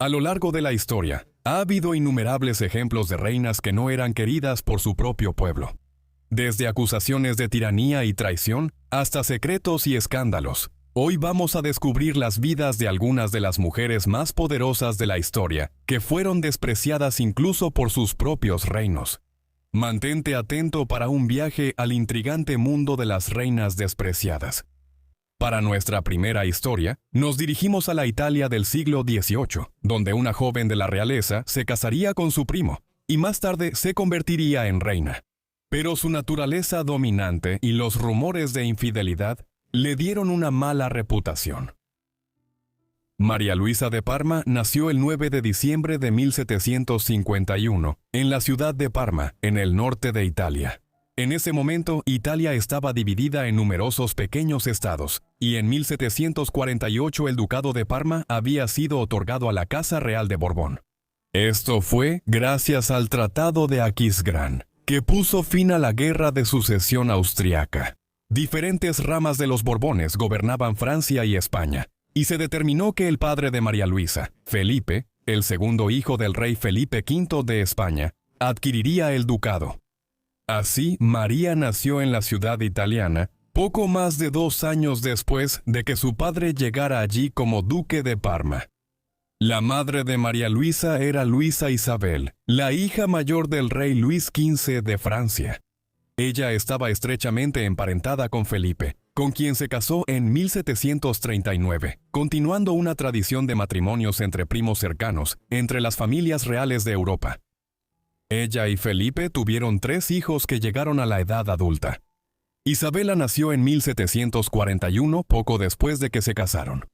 A lo largo de la historia, ha habido innumerables ejemplos de reinas que no eran queridas por su propio pueblo. Desde acusaciones de tiranía y traición, hasta secretos y escándalos. Hoy vamos a descubrir las vidas de algunas de las mujeres más poderosas de la historia, que fueron despreciadas incluso por sus propios reinos. Mantente atento para un viaje al intrigante mundo de las reinas despreciadas. Para nuestra primera historia, nos dirigimos a la Italia del siglo XVIII, donde una joven de la realeza se casaría con su primo, y más tarde se convertiría en reina. Pero su naturaleza dominante y los rumores de infidelidad le dieron una mala reputación. María Luisa de Parma nació el 9 de diciembre de 1751 en la ciudad de Parma, en el norte de Italia. En ese momento, Italia estaba dividida en numerosos pequeños estados, y en 1748 el ducado de Parma había sido otorgado a la Casa Real de Borbón. Esto fue gracias al Tratado de Aquisgrán, que puso fin a la Guerra de Sucesión Austriaca. Diferentes ramas de los Borbones gobernaban Francia y España, y se determinó que el padre de María Luisa, Felipe, el segundo hijo del rey Felipe V de España, adquiriría el ducado. Así, María nació en la ciudad italiana, poco más de 2 años después de que su padre llegara allí como duque de Parma. La madre de María Luisa era Luisa Isabel, la hija mayor del rey Luis XV de Francia. Ella estaba estrechamente emparentada con Felipe, con quien se casó en 1739, continuando una tradición de matrimonios entre primos cercanos, entre las familias reales de Europa. Ella y Felipe tuvieron 3 hijos que llegaron a la edad adulta. Isabela nació en 1741, poco después de que se casaron.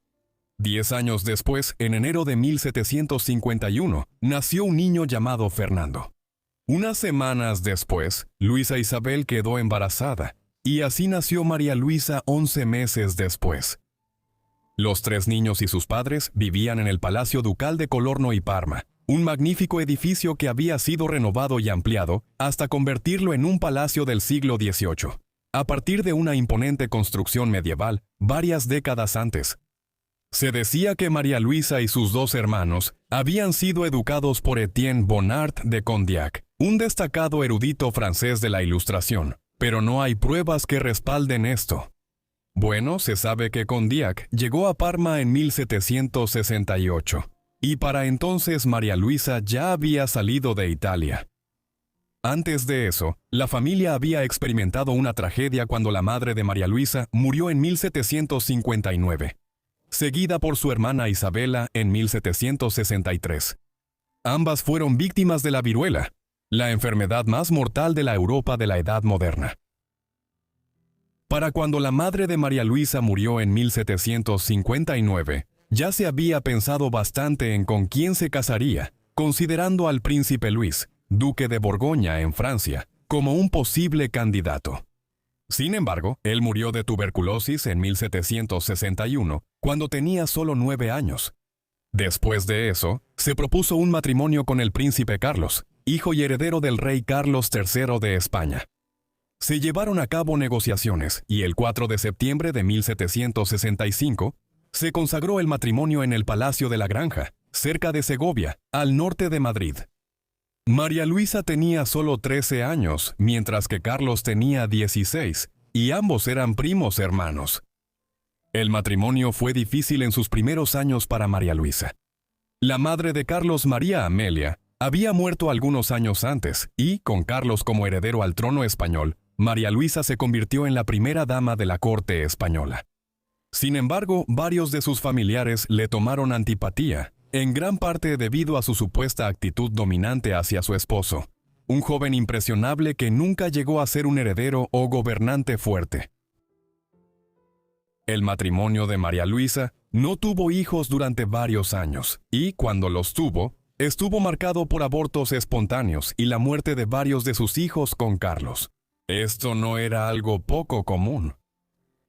10 años después, en enero de 1751, nació un niño llamado Fernando. Unas semanas después, Luisa Isabel quedó embarazada, y así nació María Luisa 11 meses después. Los 3 niños y sus padres vivían en el Palacio Ducal de Colorno y Parma, un magnífico edificio que había sido renovado y ampliado hasta convertirlo en un palacio del siglo XVIII, a partir de una imponente construcción medieval varias décadas antes. Se decía que María Luisa y sus 2 hermanos habían sido educados por Etienne Bonnard de Condillac, un destacado erudito francés de la Ilustración, pero no hay pruebas que respalden esto. Bueno, se sabe que Condillac llegó a Parma en 1768, y para entonces María Luisa ya había salido de Italia. Antes de eso, la familia había experimentado una tragedia cuando la madre de María Luisa murió en 1759. Seguida por su hermana Isabela en 1763. Ambas fueron víctimas de la viruela, la enfermedad más mortal de la Europa de la Edad Moderna. Para cuando la madre de María Luisa murió en 1759, ya se había pensado bastante en con quién se casaría, considerando al príncipe Luis, duque de Borgoña en Francia, como un posible candidato. Sin embargo, él murió de tuberculosis en 1761, cuando tenía solo 9 años. Después de eso, se propuso un matrimonio con el príncipe Carlos, hijo y heredero del rey Carlos III de España. Se llevaron a cabo negociaciones y el 4 de septiembre de 1765 se consagró el matrimonio en el Palacio de la Granja, cerca de Segovia, al norte de Madrid. María Luisa tenía solo 13 años, mientras que Carlos tenía 16, y ambos eran primos hermanos. El matrimonio fue difícil en sus primeros años para María Luisa. La madre de Carlos, María Amelia, había muerto algunos años antes, y, con Carlos como heredero al trono español, María Luisa se convirtió en la primera dama de la corte española. Sin embargo, varios de sus familiares le tomaron antipatía, en gran parte debido a su supuesta actitud dominante hacia su esposo, un joven impresionable que nunca llegó a ser un heredero o gobernante fuerte. El matrimonio de María Luisa no tuvo hijos durante varios años, y cuando los tuvo, estuvo marcado por abortos espontáneos y la muerte de varios de sus hijos con Carlos. Esto no era algo poco común.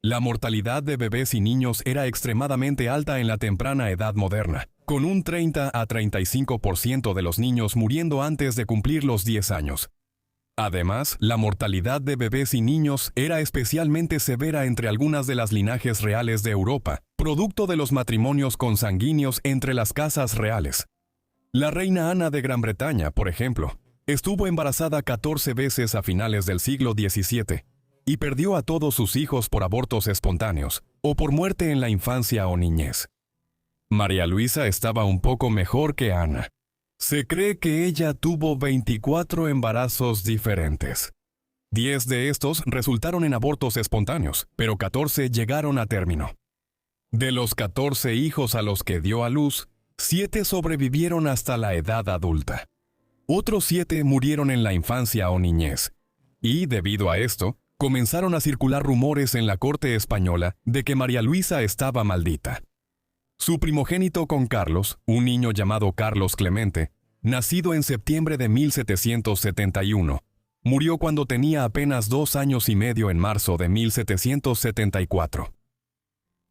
La mortalidad de bebés y niños era extremadamente alta en la temprana edad moderna, con un 30 a 35% de los niños muriendo antes de cumplir los 10 años. Además, la mortalidad de bebés y niños era especialmente severa entre algunas de las linajes reales de Europa, producto de los matrimonios consanguíneos entre las casas reales. La reina Ana de Gran Bretaña, por ejemplo, estuvo embarazada 14 veces a finales del siglo XVII y perdió a todos sus hijos por abortos espontáneos o por muerte en la infancia o niñez. María Luisa estaba un poco mejor que Ana. Se cree que ella tuvo 24 embarazos diferentes. 10 de estos resultaron en abortos espontáneos, pero 14 llegaron a término. De los 14 hijos a los que dio a luz, 7 sobrevivieron hasta la edad adulta. Otros 7 murieron en la infancia o niñez. Y, debido a esto, comenzaron a circular rumores en la corte española de que María Luisa estaba maldita. Su primogénito con Carlos, un niño llamado Carlos Clemente, nacido en septiembre de 1771, murió cuando tenía apenas 2 años y medio en marzo de 1774.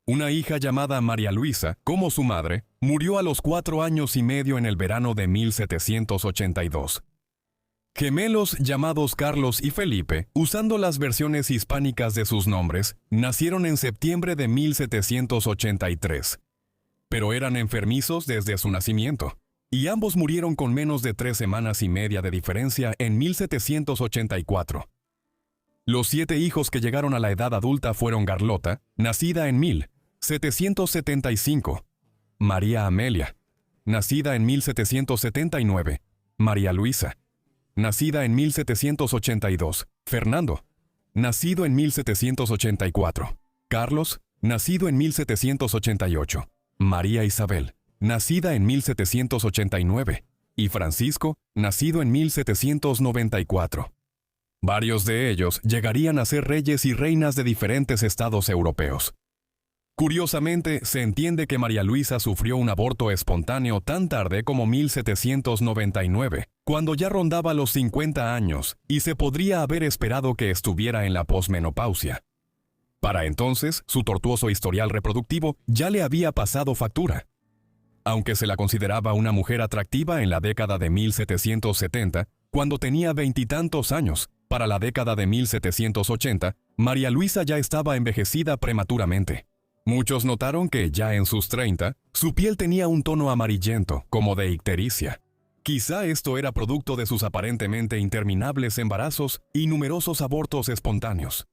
Una hija llamada María Luisa, como su madre, murió a los 4 años y medio en el verano de 1782. Gemelos llamados Carlos y Felipe, usando las versiones hispánicas de sus nombres, nacieron en septiembre de 1783. Pero eran enfermizos desde su nacimiento, y ambos murieron con menos de 3 semanas y media de diferencia en 1784. Los 7 hijos que llegaron a la edad adulta fueron Carlota, nacida en 1775, María Amelia, nacida en 1779, María Luisa, nacida en 1782, Fernando, nacido en 1784, Carlos, nacido en 1788, María Isabel, nacida en 1789, y Francisco, nacido en 1794. Varios de ellos llegarían a ser reyes y reinas de diferentes estados europeos. Curiosamente, se entiende que María Luisa sufrió un aborto espontáneo tan tarde como 1799, cuando ya rondaba los 50 años, y se podría haber esperado que estuviera en la posmenopausia. Para entonces, su tortuoso historial reproductivo ya le había pasado factura. Aunque se la consideraba una mujer atractiva en la década de 1770, cuando tenía 20 y tantos años, para la década de 1780, María Luisa ya estaba envejecida prematuramente. Muchos notaron que, ya en sus 30, su piel tenía un tono amarillento, como de ictericia. Quizá esto era producto de sus aparentemente interminables embarazos y numerosos abortos espontáneos.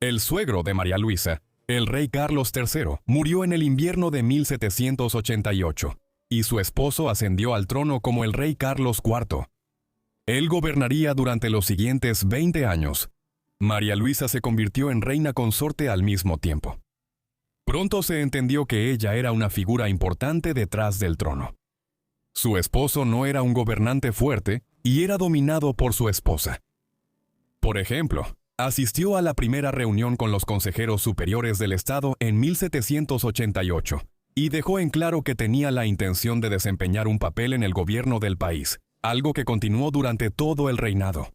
El suegro de María Luisa, el rey Carlos III, murió en el invierno de 1788, y su esposo ascendió al trono como el rey Carlos IV. Él gobernaría durante los siguientes 20 años. María Luisa se convirtió en reina consorte al mismo tiempo. Pronto se entendió que ella era una figura importante detrás del trono. Su esposo no era un gobernante fuerte y era dominado por su esposa. Por ejemplo, asistió a la primera reunión con los consejeros superiores del Estado en 1788 y dejó en claro que tenía la intención de desempeñar un papel en el gobierno del país, algo que continuó durante todo el reinado.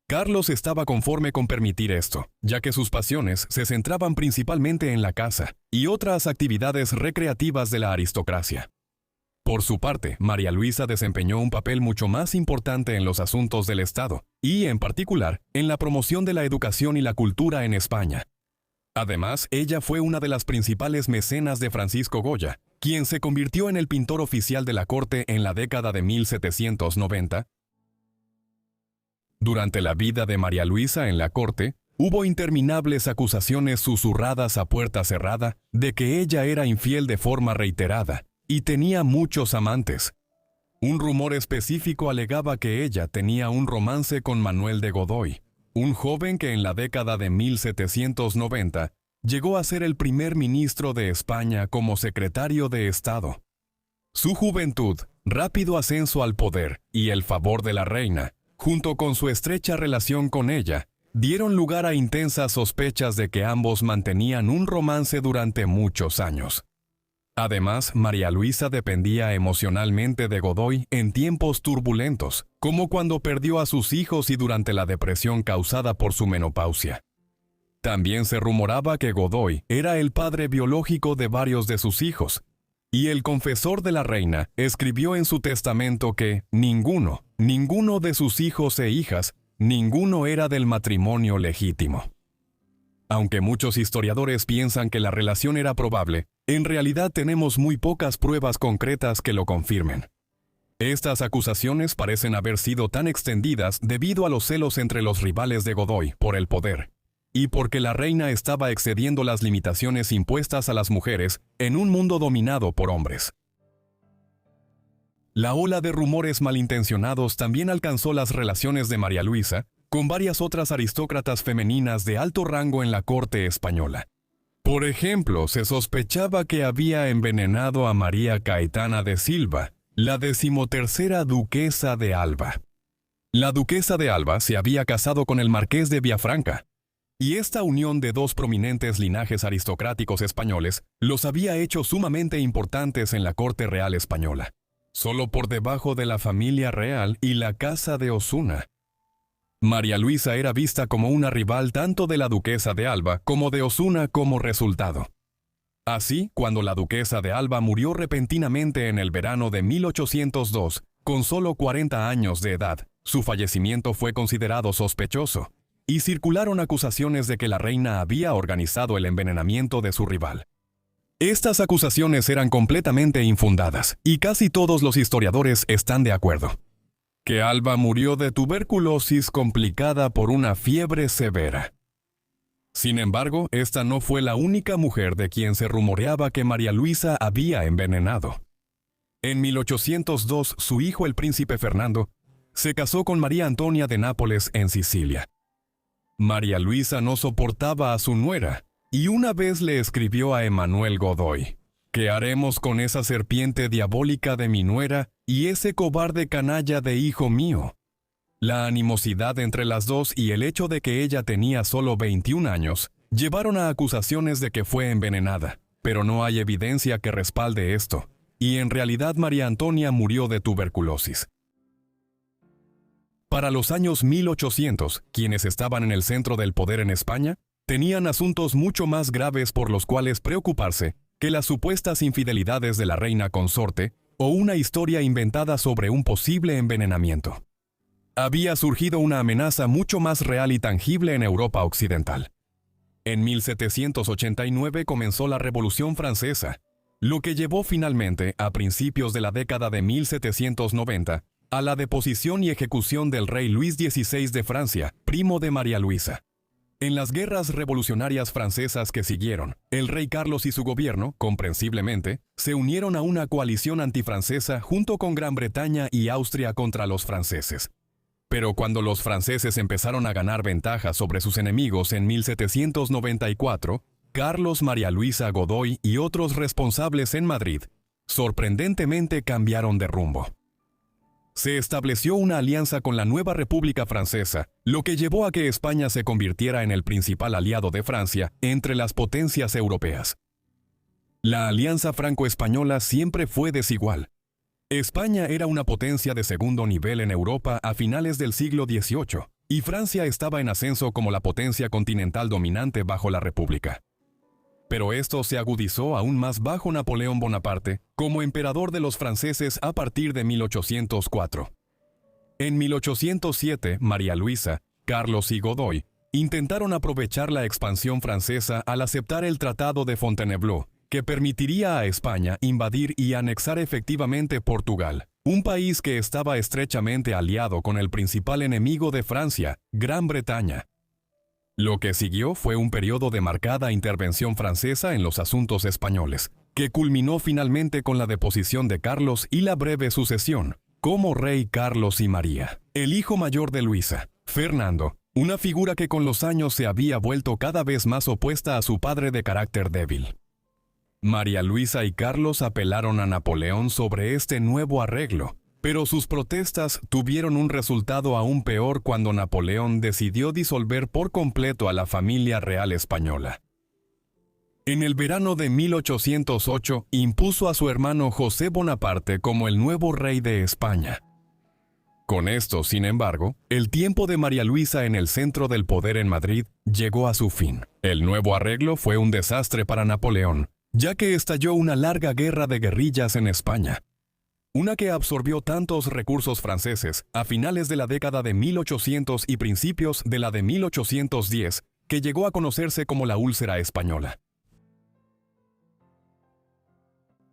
Carlos estaba conforme con permitir esto, ya que sus pasiones se centraban principalmente en la caza y otras actividades recreativas de la aristocracia. Por su parte, María Luisa desempeñó un papel mucho más importante en los asuntos del Estado y, en particular, en la promoción de la educación y la cultura en España. Además, ella fue una de las principales mecenas de Francisco Goya, quien se convirtió en el pintor oficial de la corte en la década de 1790. Durante la vida de María Luisa en la corte, hubo interminables acusaciones susurradas a puerta cerrada de que ella era infiel de forma reiterada y tenía muchos amantes. Un rumor específico alegaba que ella tenía un romance con Manuel de Godoy, un joven que en la década de 1790 llegó a ser el primer ministro de España como secretario de Estado. Su juventud, rápido ascenso al poder y el favor de la reina, junto con su estrecha relación con ella, dieron lugar a intensas sospechas de que ambos mantenían un romance durante muchos años. Además, María Luisa dependía emocionalmente de Godoy en tiempos turbulentos, como cuando perdió a sus hijos y durante la depresión causada por su menopausia. También se rumoraba que Godoy era el padre biológico de varios de sus hijos, y el confesor de la reina escribió en su testamento que ninguno de sus hijos e hijas, ninguno era del matrimonio legítimo. Aunque muchos historiadores piensan que la relación era probable, en realidad tenemos muy pocas pruebas concretas que lo confirmen. Estas acusaciones parecen haber sido tan extendidas debido a los celos entre los rivales de Godoy por el poder, y porque la reina estaba excediendo las limitaciones impuestas a las mujeres en un mundo dominado por hombres. La ola de rumores malintencionados también alcanzó las relaciones de María Luisa con varias otras aristócratas femeninas de alto rango en la corte española. Por ejemplo, se sospechaba que había envenenado a María Caetana de Silva, la 13ª duquesa de Alba. La duquesa de Alba se había casado con el marqués de Villafranca, y esta unión de dos prominentes linajes aristocráticos españoles los había hecho sumamente importantes en la corte real española, solo por debajo de la familia real y la casa de Osuna. María Luisa era vista como una rival tanto de la duquesa de Alba como de Osuna como resultado. Así, cuando la duquesa de Alba murió repentinamente en el verano de 1802, con solo 40 años de edad, su fallecimiento fue considerado sospechoso, y circularon acusaciones de que la reina había organizado el envenenamiento de su rival. Estas acusaciones eran completamente infundadas, y casi todos los historiadores están de acuerdo. Que Alba murió de tuberculosis complicada por una fiebre severa. Sin embargo, esta no fue la única mujer de quien se rumoreaba que María Luisa había envenenado. En 1802, su hijo el príncipe Fernando se casó con María Antonia de Nápoles en Sicilia. María Luisa no soportaba a su nuera, y una vez le escribió a Emmanuel Godoy: ¿qué haremos con esa serpiente diabólica de mi nuera y ese cobarde canalla de hijo mío? La animosidad entre las dos y el hecho de que ella tenía solo 21 años llevaron a acusaciones de que fue envenenada, pero no hay evidencia que respalde esto, y en realidad María Antonia murió de tuberculosis. Para los años 1800, quienes estaban en el centro del poder en España tenían asuntos mucho más graves por los cuales preocuparse que las supuestas infidelidades de la reina consorte o una historia inventada sobre un posible envenenamiento. Había surgido una amenaza mucho más real y tangible en Europa occidental. En 1789 comenzó la Revolución Francesa, lo que llevó finalmente, a principios de la década de 1790, a la deposición y ejecución del rey Luis XVI de Francia, primo de María Luisa. En las guerras revolucionarias francesas que siguieron, el rey Carlos y su gobierno, comprensiblemente, se unieron a una coalición antifrancesa junto con Gran Bretaña y Austria contra los franceses. Pero cuando los franceses empezaron a ganar ventaja sobre sus enemigos en 1794, Carlos, María Luisa, Godoy y otros responsables en Madrid, sorprendentemente cambiaron de rumbo. Se estableció una alianza con la nueva República Francesa, lo que llevó a que España se convirtiera en el principal aliado de Francia entre las potencias europeas. La alianza franco-española siempre fue desigual. España era una potencia de segundo nivel en Europa a finales del siglo XVIII, y Francia estaba en ascenso como la potencia continental dominante bajo la República. Pero esto se agudizó aún más bajo Napoleón Bonaparte, como emperador de los franceses a partir de 1804. En 1807, María Luisa, Carlos y Godoy intentaron aprovechar la expansión francesa al aceptar el Tratado de Fontainebleau, que permitiría a España invadir y anexar efectivamente Portugal, un país que estaba estrechamente aliado con el principal enemigo de Francia, Gran Bretaña. Lo que siguió fue un periodo de marcada intervención francesa en los asuntos españoles, que culminó finalmente con la deposición de Carlos y la breve sucesión, como rey Carlos y María, el hijo mayor de Luisa, Fernando, una figura que con los años se había vuelto cada vez más opuesta a su padre de carácter débil. María Luisa y Carlos apelaron a Napoleón sobre este nuevo arreglo, pero sus protestas tuvieron un resultado aún peor cuando Napoleón decidió disolver por completo a la familia real española. En el verano de 1808 impuso a su hermano José Bonaparte como el nuevo rey de España. Con esto, sin embargo, el tiempo de María Luisa en el centro del poder en Madrid llegó a su fin. El nuevo arreglo fue un desastre para Napoleón, ya que estalló una larga guerra de guerrillas en España. Una que absorbió tantos recursos franceses a finales de la década de 1800 y principios de la de 1810, que llegó a conocerse como la úlcera española.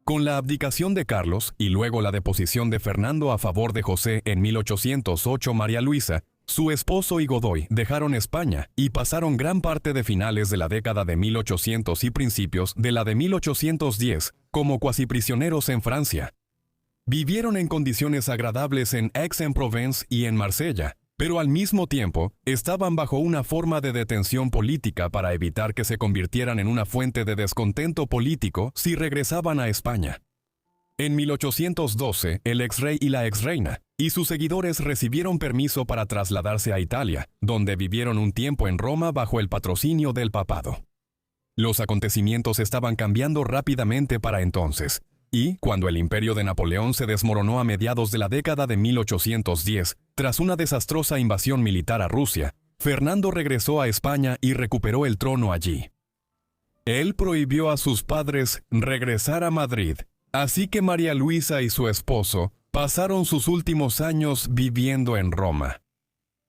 Con la abdicación de Carlos y luego la deposición de Fernando a favor de José en 1808, María Luisa, su esposo y Godoy dejaron España y pasaron gran parte de finales de la década de 1800 y principios de la de 1810 como cuasi prisioneros en Francia. Vivieron en condiciones agradables en Aix-en-Provence y en Marsella, pero al mismo tiempo estaban bajo una forma de detención política para evitar que se convirtieran en una fuente de descontento político si regresaban a España. En 1812, el exrey y la exreina y sus seguidores recibieron permiso para trasladarse a Italia, donde vivieron un tiempo en Roma bajo el patrocinio del papado. Los acontecimientos estaban cambiando rápidamente para entonces, y, cuando el imperio de Napoleón se desmoronó a mediados de la década de 1810, tras una desastrosa invasión militar a Rusia, Fernando regresó a España y recuperó el trono allí. Él prohibió a sus padres regresar a Madrid, así que María Luisa y su esposo pasaron sus últimos años viviendo en Roma.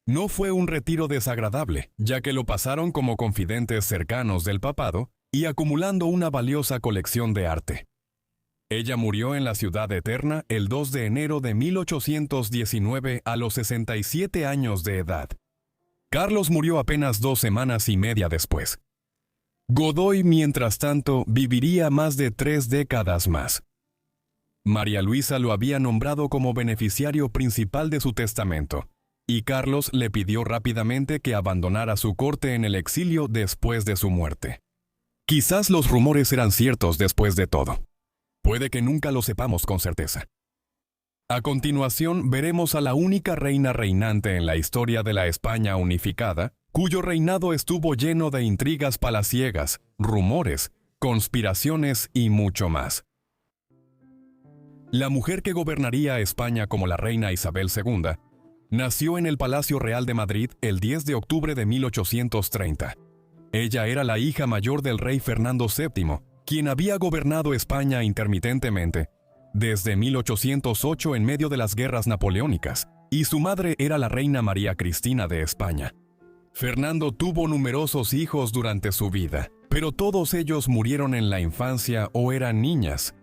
No fue un retiro desagradable, ya que lo pasaron como confidentes cercanos del papado y acumulando una valiosa colección de arte. Ella murió en la Ciudad Eterna el 2 de enero de 1819 a los 67 años de edad. Carlos murió apenas 2 semanas y media después. Godoy, mientras tanto, viviría más de 3 décadas más. María Luisa lo había nombrado como beneficiario principal de su testamento, y Carlos le pidió rápidamente que abandonara su corte en el exilio después de su muerte. Quizás los rumores eran ciertos después de todo. Puede que nunca lo sepamos con certeza. A continuación, veremos a la única reina reinante en la historia de la España unificada, cuyo reinado estuvo lleno de intrigas palaciegas, rumores, conspiraciones y mucho más. La mujer que gobernaría a España como la reina Isabel II nació en el Palacio Real de Madrid el 10 de octubre de 1830. Ella era la hija mayor del rey Fernando VII, quien había gobernado España intermitentemente desde 1808 en medio de las guerras napoleónicas, y su madre era la reina María Cristina de España. Fernando tuvo numerosos hijos durante su vida, pero todos ellos murieron en la infancia o eran niñas.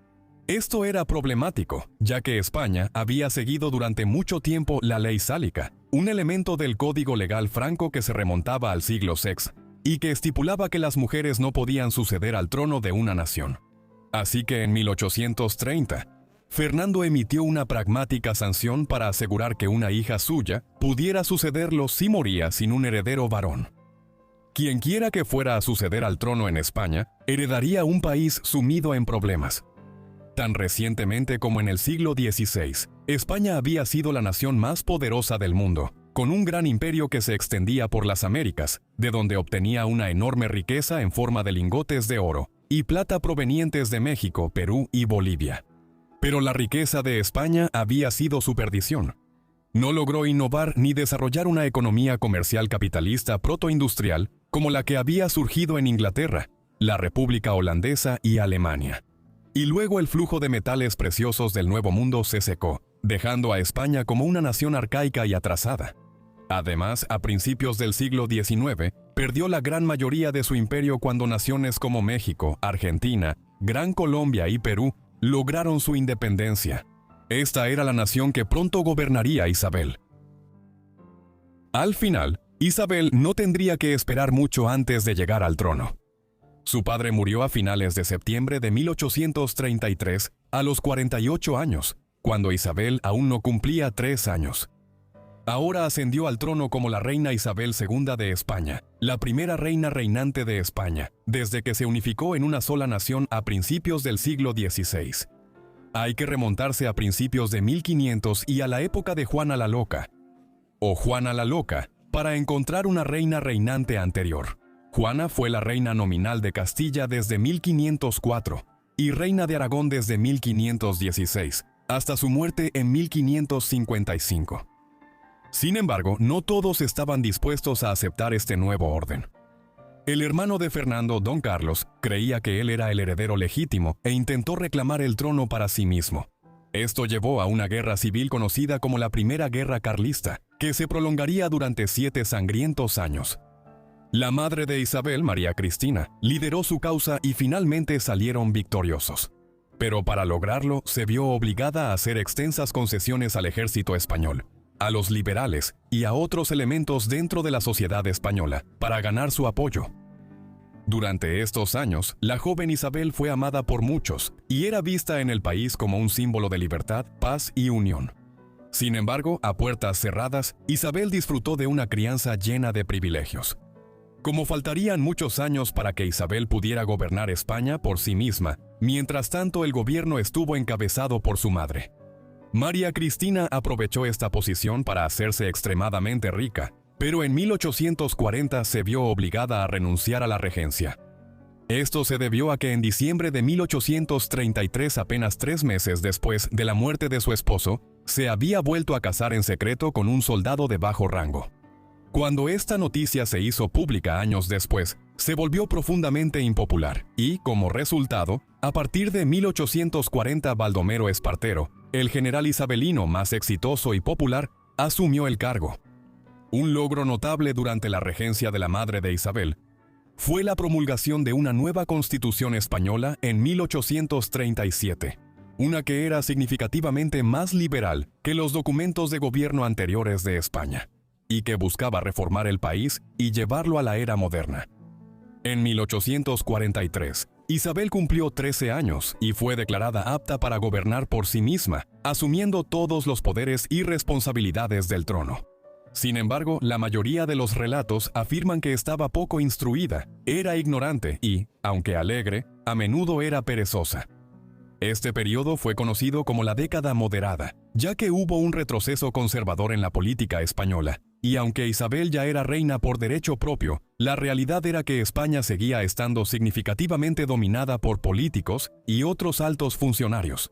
Esto era problemático, ya que España había seguido durante mucho tiempo la ley sálica, un elemento del código legal franco que se remontaba al siglo VI, y que estipulaba que las mujeres no podían suceder al trono de una nación. Así que en 1830, Fernando emitió una pragmática sanción para asegurar que una hija suya pudiera sucederlo si moría sin un heredero varón. Quienquiera que fuera a suceder al trono en España, heredaría un país sumido en problemas. Tan recientemente como en el siglo XVI, España había sido la nación más poderosa del mundo, con un gran imperio que se extendía por las Américas, de donde obtenía una enorme riqueza en forma de lingotes de oro y plata provenientes de México, Perú y Bolivia. Pero la riqueza de España había sido su perdición. No logró innovar ni desarrollar una economía comercial capitalista protoindustrial como la que había surgido en Inglaterra, la República Holandesa y Alemania. Y luego el flujo de metales preciosos del Nuevo Mundo se secó, dejando a España como una nación arcaica y atrasada. Además, a principios del siglo XIX, perdió la gran mayoría de su imperio cuando naciones como México, Argentina, Gran Colombia y Perú lograron su independencia. Esta era la nación que pronto gobernaría Isabel. Al final, Isabel no tendría que esperar mucho antes de llegar al trono. Su padre murió a finales de septiembre de 1833, a los 48 años, cuando Isabel aún no cumplía 3 años. Ahora ascendió al trono como la reina Isabel II de España, la primera reina reinante de España, desde que se unificó en una sola nación a principios del siglo XVI. Hay que remontarse a principios de 1500 y a la época de Juana la Loca, o Juana la Loca, para encontrar una reina reinante anterior. Juana fue la reina nominal de Castilla desde 1504 y reina de Aragón desde 1516, hasta su muerte en 1555. Sin embargo, no todos estaban dispuestos a aceptar este nuevo orden. El hermano de Fernando, don Carlos, creía que él era el heredero legítimo e intentó reclamar el trono para sí mismo. Esto llevó a una guerra civil conocida como la Primera Guerra Carlista, que se prolongaría durante 7 sangrientos años. La madre de Isabel, María Cristina, lideró su causa y finalmente salieron victoriosos. Pero para lograrlo se vio obligada a hacer extensas concesiones al ejército español, a los liberales y a otros elementos dentro de la sociedad española para ganar su apoyo. Durante estos años, la joven Isabel fue amada por muchos y era vista en el país como un símbolo de libertad, paz y unión. Sin embargo, a puertas cerradas, Isabel disfrutó de una crianza llena de privilegios. Como faltarían muchos años para que Isabel pudiera gobernar España por sí misma, mientras tanto el gobierno estuvo encabezado por su madre. María Cristina aprovechó esta posición para hacerse extremadamente rica, pero en 1840 se vio obligada a renunciar a la regencia. Esto se debió a que en diciembre de 1833, apenas 3 meses después de la muerte de su esposo, se había vuelto a casar en secreto con un soldado de bajo rango. Cuando esta noticia se hizo pública años después, se volvió profundamente impopular y, como resultado, a partir de 1840 Baldomero Espartero, el general isabelino más exitoso y popular, asumió el cargo. Un logro notable durante la regencia de la madre de Isabel fue la promulgación de una nueva constitución española en 1837, una que era significativamente más liberal que los documentos de gobierno anteriores de España, y que buscaba reformar el país y llevarlo a la era moderna. En 1843, Isabel cumplió 13 años y fue declarada apta para gobernar por sí misma, asumiendo todos los poderes y responsabilidades del trono. Sin embargo, la mayoría de los relatos afirman que estaba poco instruida, era ignorante y, aunque alegre, a menudo era perezosa. Este periodo fue conocido como la década moderada, ya que hubo un retroceso conservador en la política española, y aunque Isabel ya era reina por derecho propio, la realidad era que España seguía estando significativamente dominada por políticos y otros altos funcionarios.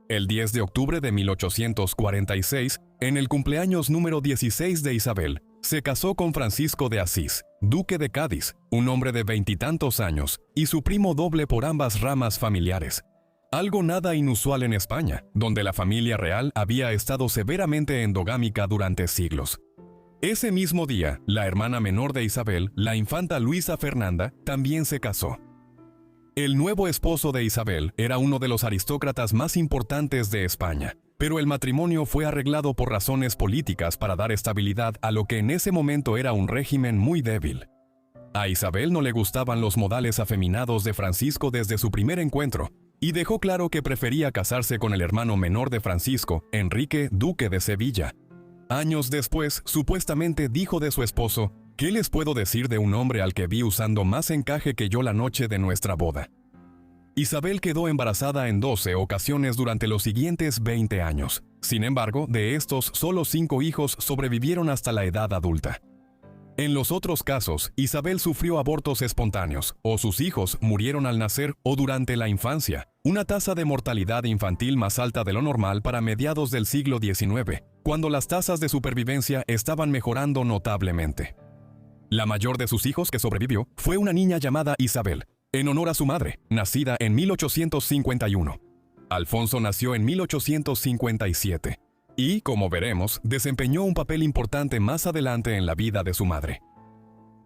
El 10 de octubre de 1846, en el cumpleaños número 16 de Isabel, se casó con Francisco de Asís, duque de Cádiz, un hombre de 20 y tantos años, y su primo doble por ambas ramas familiares. Algo nada inusual en España, donde la familia real había estado severamente endogámica durante siglos. Ese mismo día, la hermana menor de Isabel, la infanta Luisa Fernanda, también se casó. El nuevo esposo de Isabel era uno de los aristócratas más importantes de España, pero el matrimonio fue arreglado por razones políticas para dar estabilidad a lo que en ese momento era un régimen muy débil. A Isabel no le gustaban los modales afeminados de Francisco desde su primer encuentro, y dejó claro que prefería casarse con el hermano menor de Francisco, Enrique, duque de Sevilla. Años después, supuestamente dijo de su esposo: «¿Qué les puedo decir de un hombre al que vi usando más encaje que yo la noche de nuestra boda?». Isabel quedó embarazada en 12 ocasiones durante los siguientes 20 años. Sin embargo, de estos, solo 5 hijos sobrevivieron hasta la edad adulta. En los otros casos, Isabel sufrió abortos espontáneos, o sus hijos murieron al nacer o durante la infancia, una tasa de mortalidad infantil más alta de lo normal para mediados del siglo XIX, cuando las tasas de supervivencia estaban mejorando notablemente. La mayor de sus hijos que sobrevivió fue una niña llamada Isabel, en honor a su madre, nacida en 1851. Alfonso nació en 1857. Y, como veremos, desempeñó un papel importante más adelante en la vida de su madre.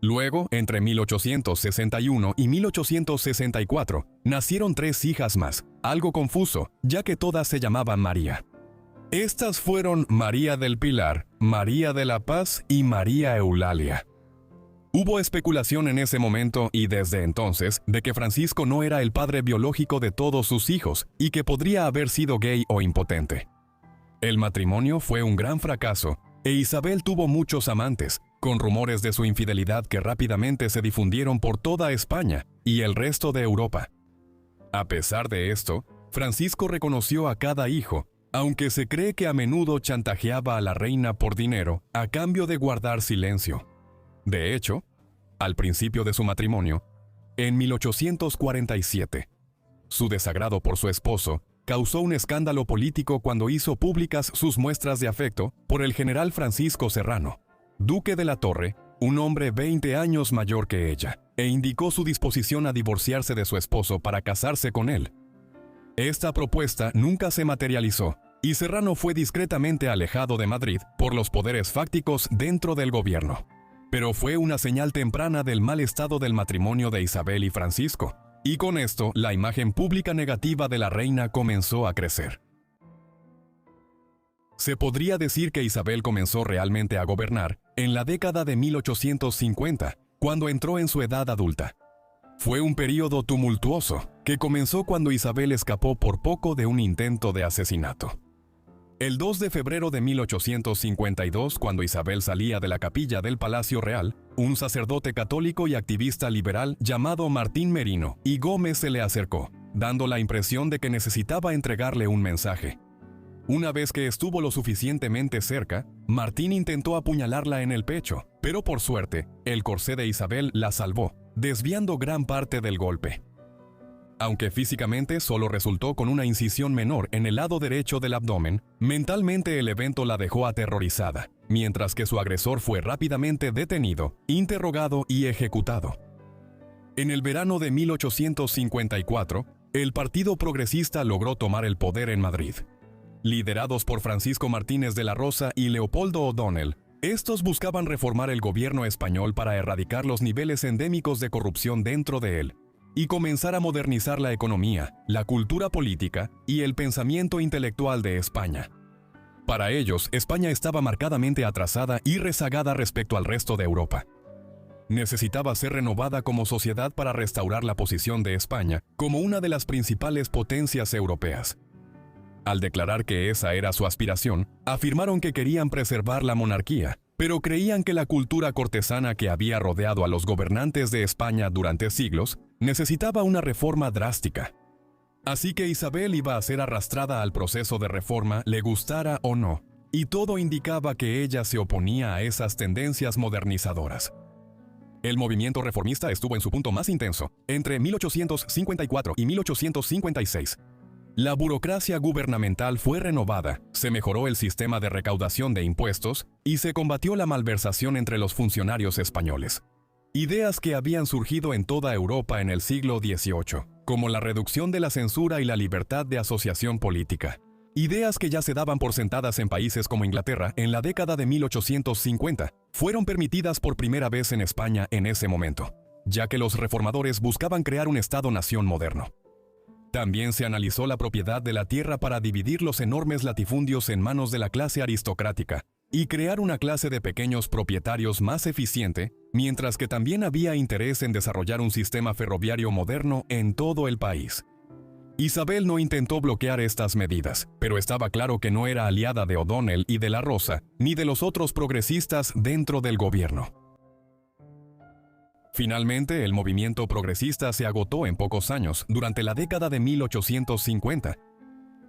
Luego, entre 1861 y 1864, nacieron 3 hijas más, algo confuso, ya que todas se llamaban María. Estas fueron María del Pilar, María de la Paz y María Eulalia. Hubo especulación en ese momento y desde entonces de que Francisco no era el padre biológico de todos sus hijos y que podría haber sido gay o impotente. El matrimonio fue un gran fracaso e Isabel tuvo muchos amantes, con rumores de su infidelidad que rápidamente se difundieron por toda España y el resto de Europa. A pesar de esto, Francisco reconoció a cada hijo, aunque se cree que a menudo chantajeaba a la reina por dinero a cambio de guardar silencio. De hecho, al principio de su matrimonio, en 1847, su desagrado por su esposo causó un escándalo político cuando hizo públicas sus muestras de afecto por el general Francisco Serrano, duque de la Torre, un hombre 20 años mayor que ella, e indicó su disposición a divorciarse de su esposo para casarse con él. Esta propuesta nunca se materializó, y Serrano fue discretamente alejado de Madrid por los poderes fácticos dentro del gobierno. pero fue una señal temprana del mal estado del matrimonio de Isabel y Francisco, y con esto la imagen pública negativa de la reina comenzó a crecer. Se podría decir que Isabel comenzó realmente a gobernar en la década de 1850, cuando entró en su edad adulta. Fue un período tumultuoso que comenzó cuando Isabel escapó por poco de un intento de asesinato. El 2 de febrero de 1852, cuando Isabel salía de la capilla del Palacio Real, un sacerdote católico y activista liberal llamado Martín Merino y Gómez se le acercó, dando la impresión de que necesitaba entregarle un mensaje. Una vez que estuvo lo suficientemente cerca, Martín intentó apuñalarla en el pecho, pero por suerte, el corsé de Isabel la salvó, desviando gran parte del golpe. Aunque físicamente solo resultó con una incisión menor en el lado derecho del abdomen, mentalmente el evento la dejó aterrorizada, mientras que su agresor fue rápidamente detenido, interrogado y ejecutado. En el verano de 1854, el Partido Progresista logró tomar el poder en Madrid. Liderados por Francisco Martínez de la Rosa y Leopoldo O'Donnell, estos buscaban reformar el gobierno español para erradicar los niveles endémicos de corrupción dentro de él y comenzar a modernizar la economía, la cultura política y el pensamiento intelectual de España. Para ellos, España estaba marcadamente atrasada y rezagada respecto al resto de Europa. Necesitaba ser renovada como sociedad para restaurar la posición de España como una de las principales potencias europeas. Al declarar que esa era su aspiración, afirmaron que querían preservar la monarquía, pero creían que la cultura cortesana que había rodeado a los gobernantes de España durante siglos necesitaba una reforma drástica. Así que Isabel iba a ser arrastrada al proceso de reforma, le gustara o no, y todo indicaba que ella se oponía a esas tendencias modernizadoras. El movimiento reformista estuvo en su punto más intenso entre 1854 y 1856. La burocracia gubernamental fue renovada, se mejoró el sistema de recaudación de impuestos y se combatió la malversación entre los funcionarios españoles. Ideas que habían surgido en toda Europa en el siglo XVIII, como la reducción de la censura y la libertad de asociación política. Ideas que ya se daban por sentadas en países como Inglaterra en la década de 1850, fueron permitidas por primera vez en España en ese momento, ya que los reformadores buscaban crear un Estado-nación moderno. También se analizó la propiedad de la tierra para dividir los enormes latifundios en manos de la clase aristocrática y crear una clase de pequeños propietarios más eficiente, mientras que también había interés en desarrollar un sistema ferroviario moderno en todo el país. Isabel no intentó bloquear estas medidas, pero estaba claro que no era aliada de O'Donnell y de la Rosa, ni de los otros progresistas dentro del gobierno. Finalmente, el movimiento progresista se agotó en pocos años, durante la década de 1850.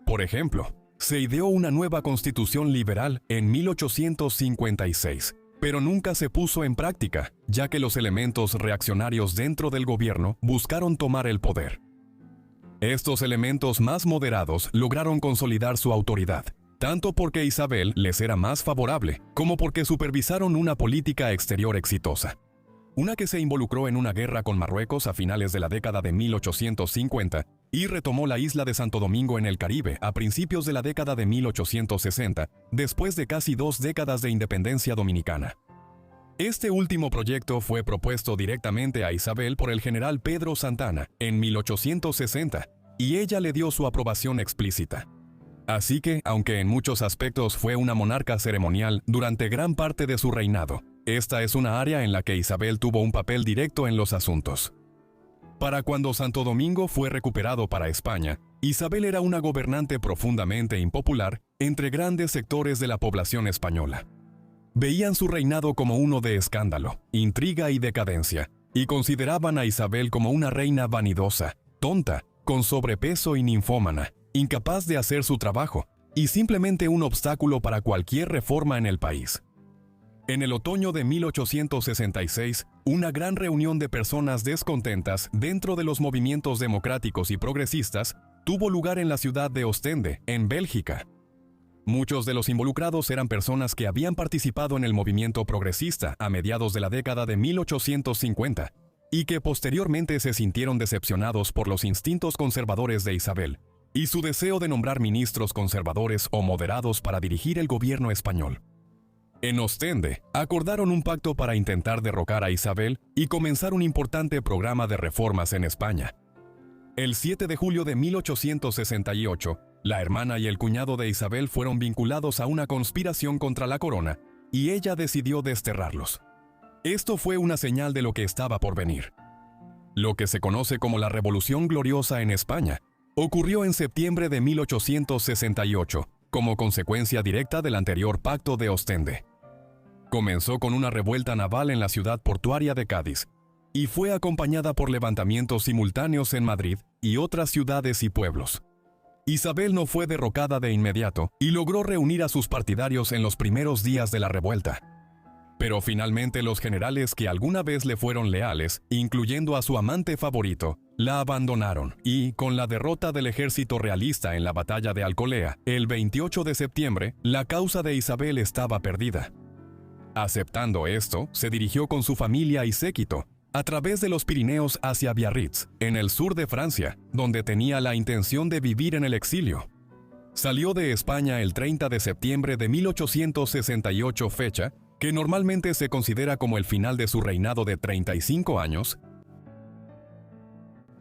Por ejemplo, se ideó una nueva constitución liberal en 1856, pero nunca se puso en práctica, ya que los elementos reaccionarios dentro del gobierno buscaron tomar el poder. Estos elementos más moderados lograron consolidar su autoridad, tanto porque Isabel les era más favorable, como porque supervisaron una política exterior exitosa. Una que se involucró en una guerra con Marruecos a finales de la década de 1850 y retomó la isla de Santo Domingo en el Caribe a principios de la década de 1860, después de casi 2 décadas de independencia dominicana. Este último proyecto fue propuesto directamente a Isabel por el general Pedro Santana en 1860, y ella le dio su aprobación explícita. Así que, aunque en muchos aspectos fue una monarca ceremonial durante gran parte de su reinado, esta es una área en la que Isabel tuvo un papel directo en los asuntos. Para cuando Santo Domingo fue recuperado para España, Isabel era una gobernante profundamente impopular entre grandes sectores de la población española. Veían su reinado como uno de escándalo, intriga y decadencia, y consideraban a Isabel como una reina vanidosa, tonta, con sobrepeso y ninfómana, incapaz de hacer su trabajo, y simplemente un obstáculo para cualquier reforma en el país. En el otoño de 1866, una gran reunión de personas descontentas dentro de los movimientos democráticos y progresistas tuvo lugar en la ciudad de Ostende, en Bélgica. Muchos de los involucrados eran personas que habían participado en el movimiento progresista a mediados de la década de 1850 y que posteriormente se sintieron decepcionados por los instintos conservadores de Isabel y su deseo de nombrar ministros conservadores o moderados para dirigir el gobierno español. En Ostende, acordaron un pacto para intentar derrocar a Isabel y comenzar un importante programa de reformas en España. El 7 de julio de 1868, la hermana y el cuñado de Isabel fueron vinculados a una conspiración contra la corona y ella decidió desterrarlos. Esto fue una señal de lo que estaba por venir. Lo que se conoce como la Revolución Gloriosa en España ocurrió en septiembre de 1868, como consecuencia directa del anterior Pacto de Ostende. Comenzó con una revuelta naval en la ciudad portuaria de Cádiz y fue acompañada por levantamientos simultáneos en Madrid y otras ciudades y pueblos. Isabel no fue derrocada de inmediato y logró reunir a sus partidarios en los primeros días de la revuelta. Pero finalmente los generales que alguna vez le fueron leales, incluyendo a su amante favorito, la abandonaron y, con la derrota del ejército realista en la batalla de Alcolea, el 28 de septiembre, la causa de Isabel estaba perdida. Aceptando esto, se dirigió con su familia y séquito a través de los Pirineos hacia Biarritz, en el sur de Francia, donde tenía la intención de vivir en el exilio. Salió de España el 30 de septiembre de 1868, fecha que normalmente se considera como el final de su reinado de 35 años.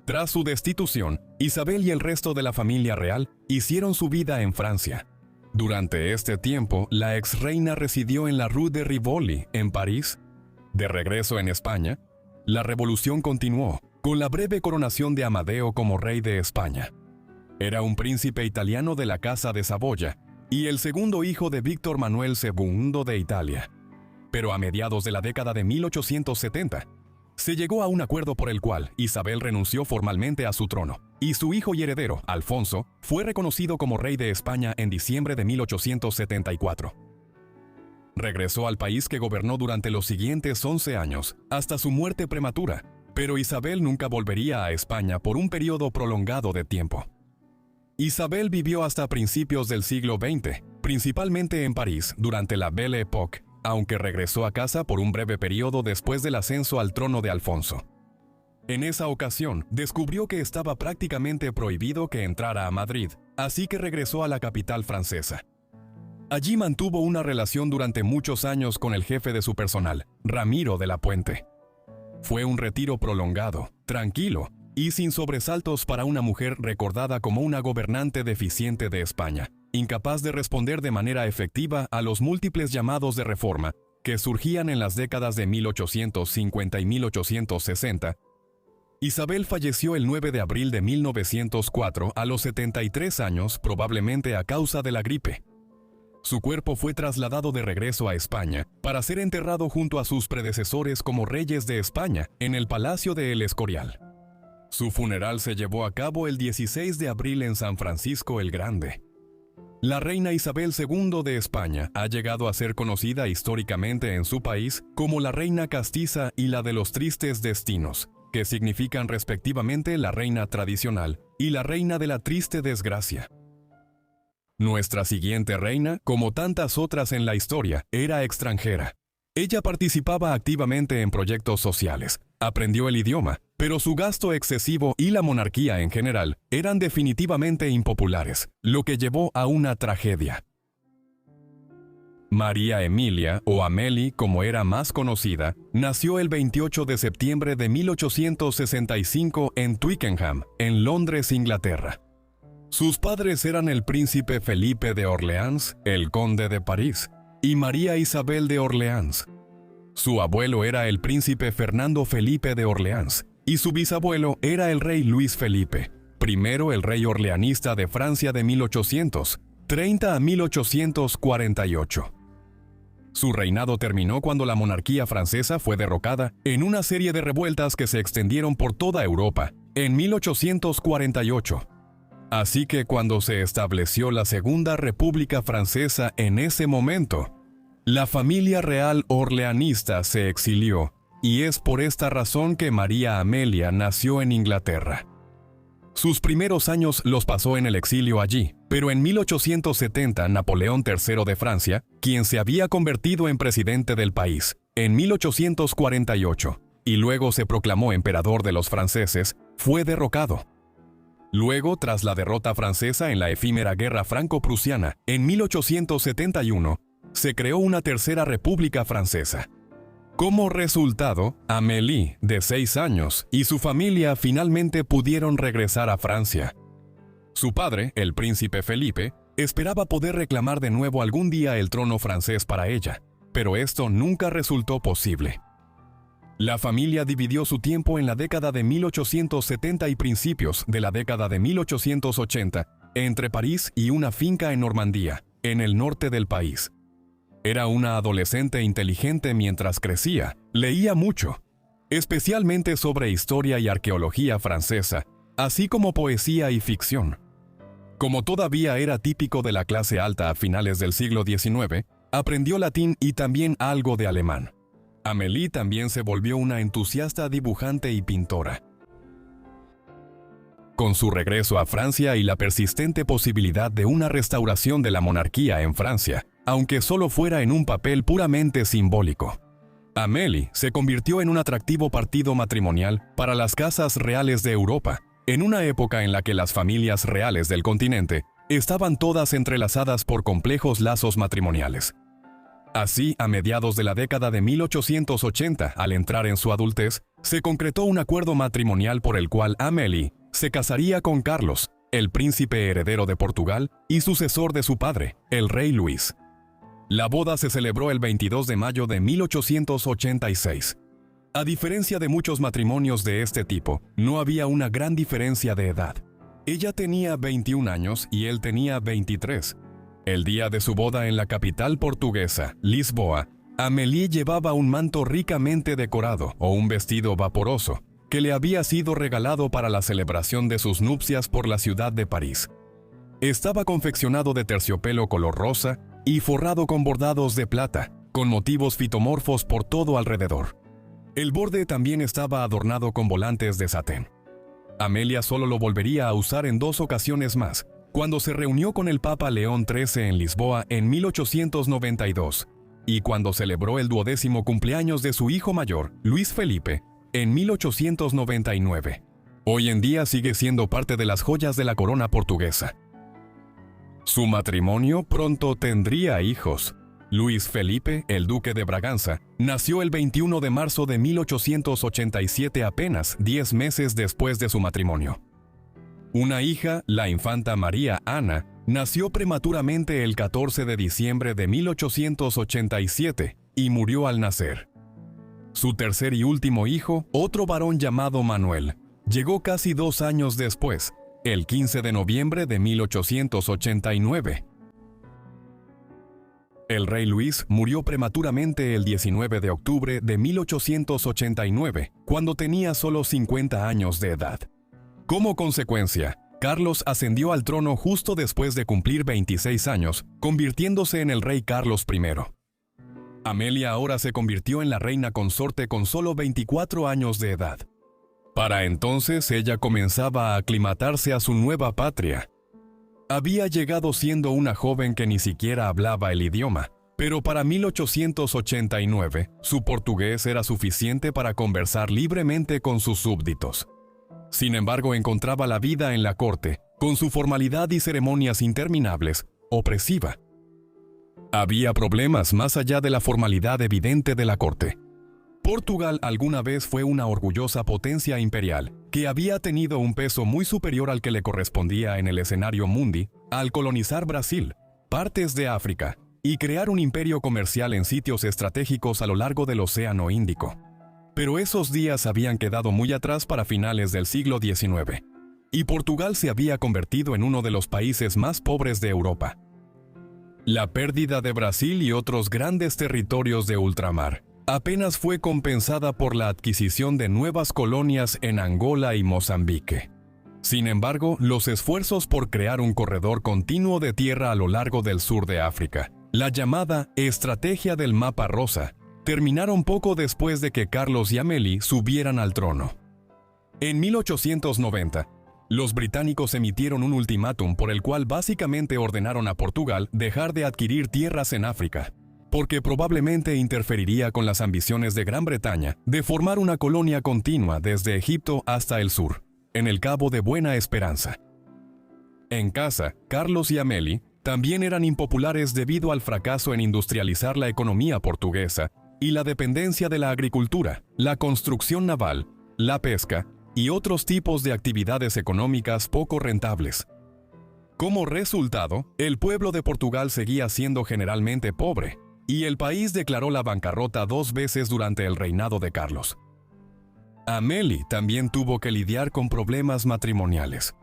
Tras su destitución, Isabel y el resto de la familia real hicieron su vida en Francia. Durante este tiempo, la exreina residió en la Rue de Rivoli, en París. De regreso en España, la revolución continuó, con la breve coronación de Amadeo como rey de España. Era un príncipe italiano de la Casa de Saboya y el segundo hijo de Víctor Manuel II de Italia. Pero a mediados de la década de 1870, se llegó a un acuerdo por el cual Isabel renunció formalmente a su trono, y su hijo y heredero, Alfonso, fue reconocido como rey de España en diciembre de 1874. Regresó al país que gobernó durante los siguientes 11 años, hasta su muerte prematura, pero Isabel nunca volvería a España por un periodo prolongado de tiempo. Isabel vivió hasta principios del siglo XX, principalmente en París durante la Belle Époque, aunque regresó a casa por un breve periodo después del ascenso al trono de Alfonso. En esa ocasión, descubrió que estaba prácticamente prohibido que entrara a Madrid, así que regresó a la capital francesa. Allí mantuvo una relación durante muchos años con el jefe de su personal, Ramiro de la Puente. Fue un retiro prolongado, tranquilo y sin sobresaltos para una mujer recordada como una gobernante deficiente de España, incapaz de responder de manera efectiva a los múltiples llamados de reforma que surgían en las décadas de 1850 y 1860. Isabel falleció el 9 de abril de 1904 a los 73 años, probablemente a causa de la gripe. Su cuerpo fue trasladado de regreso a España para ser enterrado junto a sus predecesores como reyes de España en el Palacio de El Escorial. Su funeral se llevó a cabo el 16 de abril en San Francisco el Grande. La reina Isabel II de España ha llegado a ser conocida históricamente en su país como la reina castiza y la de los tristes destinos, que significan respectivamente la reina tradicional y la reina de la triste desgracia. Nuestra siguiente reina, como tantas otras en la historia, era extranjera. Ella participaba activamente en proyectos sociales, aprendió el idioma, pero su gasto excesivo y la monarquía en general eran definitivamente impopulares, lo que llevó a una tragedia. María Emilia, o Amélie como era más conocida, nació el 28 de septiembre de 1865 en Twickenham, en Londres, Inglaterra. Sus padres eran el príncipe Felipe de Orleans, el conde de París, y María Isabel de Orleans. Su abuelo era el príncipe Fernando Felipe de Orleans, y su bisabuelo era el rey Luis Felipe, primero el rey orleanista de Francia de 1830 a 1848. Su reinado terminó cuando la monarquía francesa fue derrocada en una serie de revueltas que se extendieron por toda Europa en 1848. Así que cuando se estableció la Segunda República Francesa en ese momento, la familia real orleanista se exilió, y es por esta razón que María Amelia nació en Inglaterra. Sus primeros años los pasó en el exilio allí, pero en 1870 Napoleón III de Francia, quien se había convertido en presidente del país, en 1848, y luego se proclamó emperador de los franceses, fue derrocado. Luego, tras la derrota francesa en la efímera Guerra Franco-Prusiana, en 1871, se creó una tercera república francesa. Como resultado, Amélie, de 6 años, y su familia finalmente pudieron regresar a Francia. Su padre, el príncipe Felipe, esperaba poder reclamar de nuevo algún día el trono francés para ella, pero esto nunca resultó posible. La familia dividió su tiempo en la década de 1870 y principios de la década de 1880 entre París y una finca en Normandía, en el norte del país. Era una adolescente inteligente mientras crecía, leía mucho, especialmente sobre historia y arqueología francesa, así como poesía y ficción. Como todavía era típico de la clase alta a finales del siglo XIX, aprendió latín y también algo de alemán. Amélie también se volvió una entusiasta dibujante y pintora. Con su regreso a Francia y la persistente posibilidad de una restauración de la monarquía en Francia, aunque solo fuera en un papel puramente simbólico, Amélie se convirtió en un atractivo partido matrimonial para las casas reales de Europa, en una época en la que las familias reales del continente estaban todas entrelazadas por complejos lazos matrimoniales. Así, a mediados de la década de 1880, al entrar en su adultez, se concretó un acuerdo matrimonial por el cual Amélie se casaría con Carlos, el príncipe heredero de Portugal y sucesor de su padre, el rey Luis. La boda se celebró el 22 de mayo de 1886. A diferencia de muchos matrimonios de este tipo, no había una gran diferencia de edad. Ella tenía 21 años y él tenía 23. El día de su boda en la capital portuguesa, Lisboa, Amélie llevaba un manto ricamente decorado o un vestido vaporoso, que le había sido regalado para la celebración de sus nupcias por la ciudad de París. Estaba confeccionado de terciopelo color rosa y forrado con bordados de plata, con motivos fitomorfos por todo alrededor. El borde también estaba adornado con volantes de satén. Amelia solo lo volvería a usar en 2 ocasiones más, cuando se reunió con el Papa León XIII en Lisboa en 1892, y cuando celebró el 12º cumpleaños de su hijo mayor, Luis Felipe, en 1899. Hoy en día sigue siendo parte de las joyas de la corona portuguesa. Su matrimonio pronto tendría hijos. Luis Felipe, el duque de Braganza, nació el 21 de marzo de 1887, apenas 10 meses después de su matrimonio. Una hija, la infanta María Ana, nació prematuramente el 14 de diciembre de 1887 y murió al nacer. Su tercer y último hijo, otro varón llamado Manuel, llegó casi 2 años después, el 15 de noviembre de 1889. El rey Luis murió prematuramente el 19 de octubre de 1889, cuando tenía solo 50 años de edad. Como consecuencia, Carlos ascendió al trono justo después de cumplir 26 años, convirtiéndose en el rey Carlos I. Amelia ahora se convirtió en la reina consorte con solo 24 años de edad. Para entonces ella comenzaba a aclimatarse a su nueva patria. Había llegado siendo una joven que ni siquiera hablaba el idioma, pero para 1889 su portugués era suficiente para conversar libremente con sus súbditos. Sin embargo, encontraba la vida en la corte, con su formalidad y ceremonias interminables, opresiva. Había problemas más allá de la formalidad evidente de la corte. Portugal alguna vez fue una orgullosa potencia imperial, que había tenido un peso muy superior al que le correspondía en el escenario mundi, al colonizar Brasil, partes de África, y crear un imperio comercial en sitios estratégicos a lo largo del Océano Índico. Pero esos días habían quedado muy atrás para finales del siglo XIX, y Portugal se había convertido en uno de los países más pobres de Europa. La pérdida de Brasil y otros grandes territorios de ultramar apenas fue compensada por la adquisición de nuevas colonias en Angola y Mozambique. Sin embargo, los esfuerzos por crear un corredor continuo de tierra a lo largo del sur de África, la llamada Estrategia del Mapa Rosa, terminaron poco después de que Carlos y Amélie subieran al trono. En 1890, los británicos emitieron un ultimátum por el cual básicamente ordenaron a Portugal dejar de adquirir tierras en África, porque probablemente interferiría con las ambiciones de Gran Bretaña de formar una colonia continua desde Egipto hasta el sur, en el Cabo de Buena Esperanza. En casa, Carlos y Amélie también eran impopulares debido al fracaso en industrializar la economía portuguesa y la dependencia de la agricultura, la construcción naval, la pesca y otros tipos de actividades económicas poco rentables. Como resultado, el pueblo de Portugal seguía siendo generalmente pobre, y el país declaró la bancarrota 2 veces durante el reinado de Carlos. Amélie también tuvo que lidiar con problemas matrimoniales.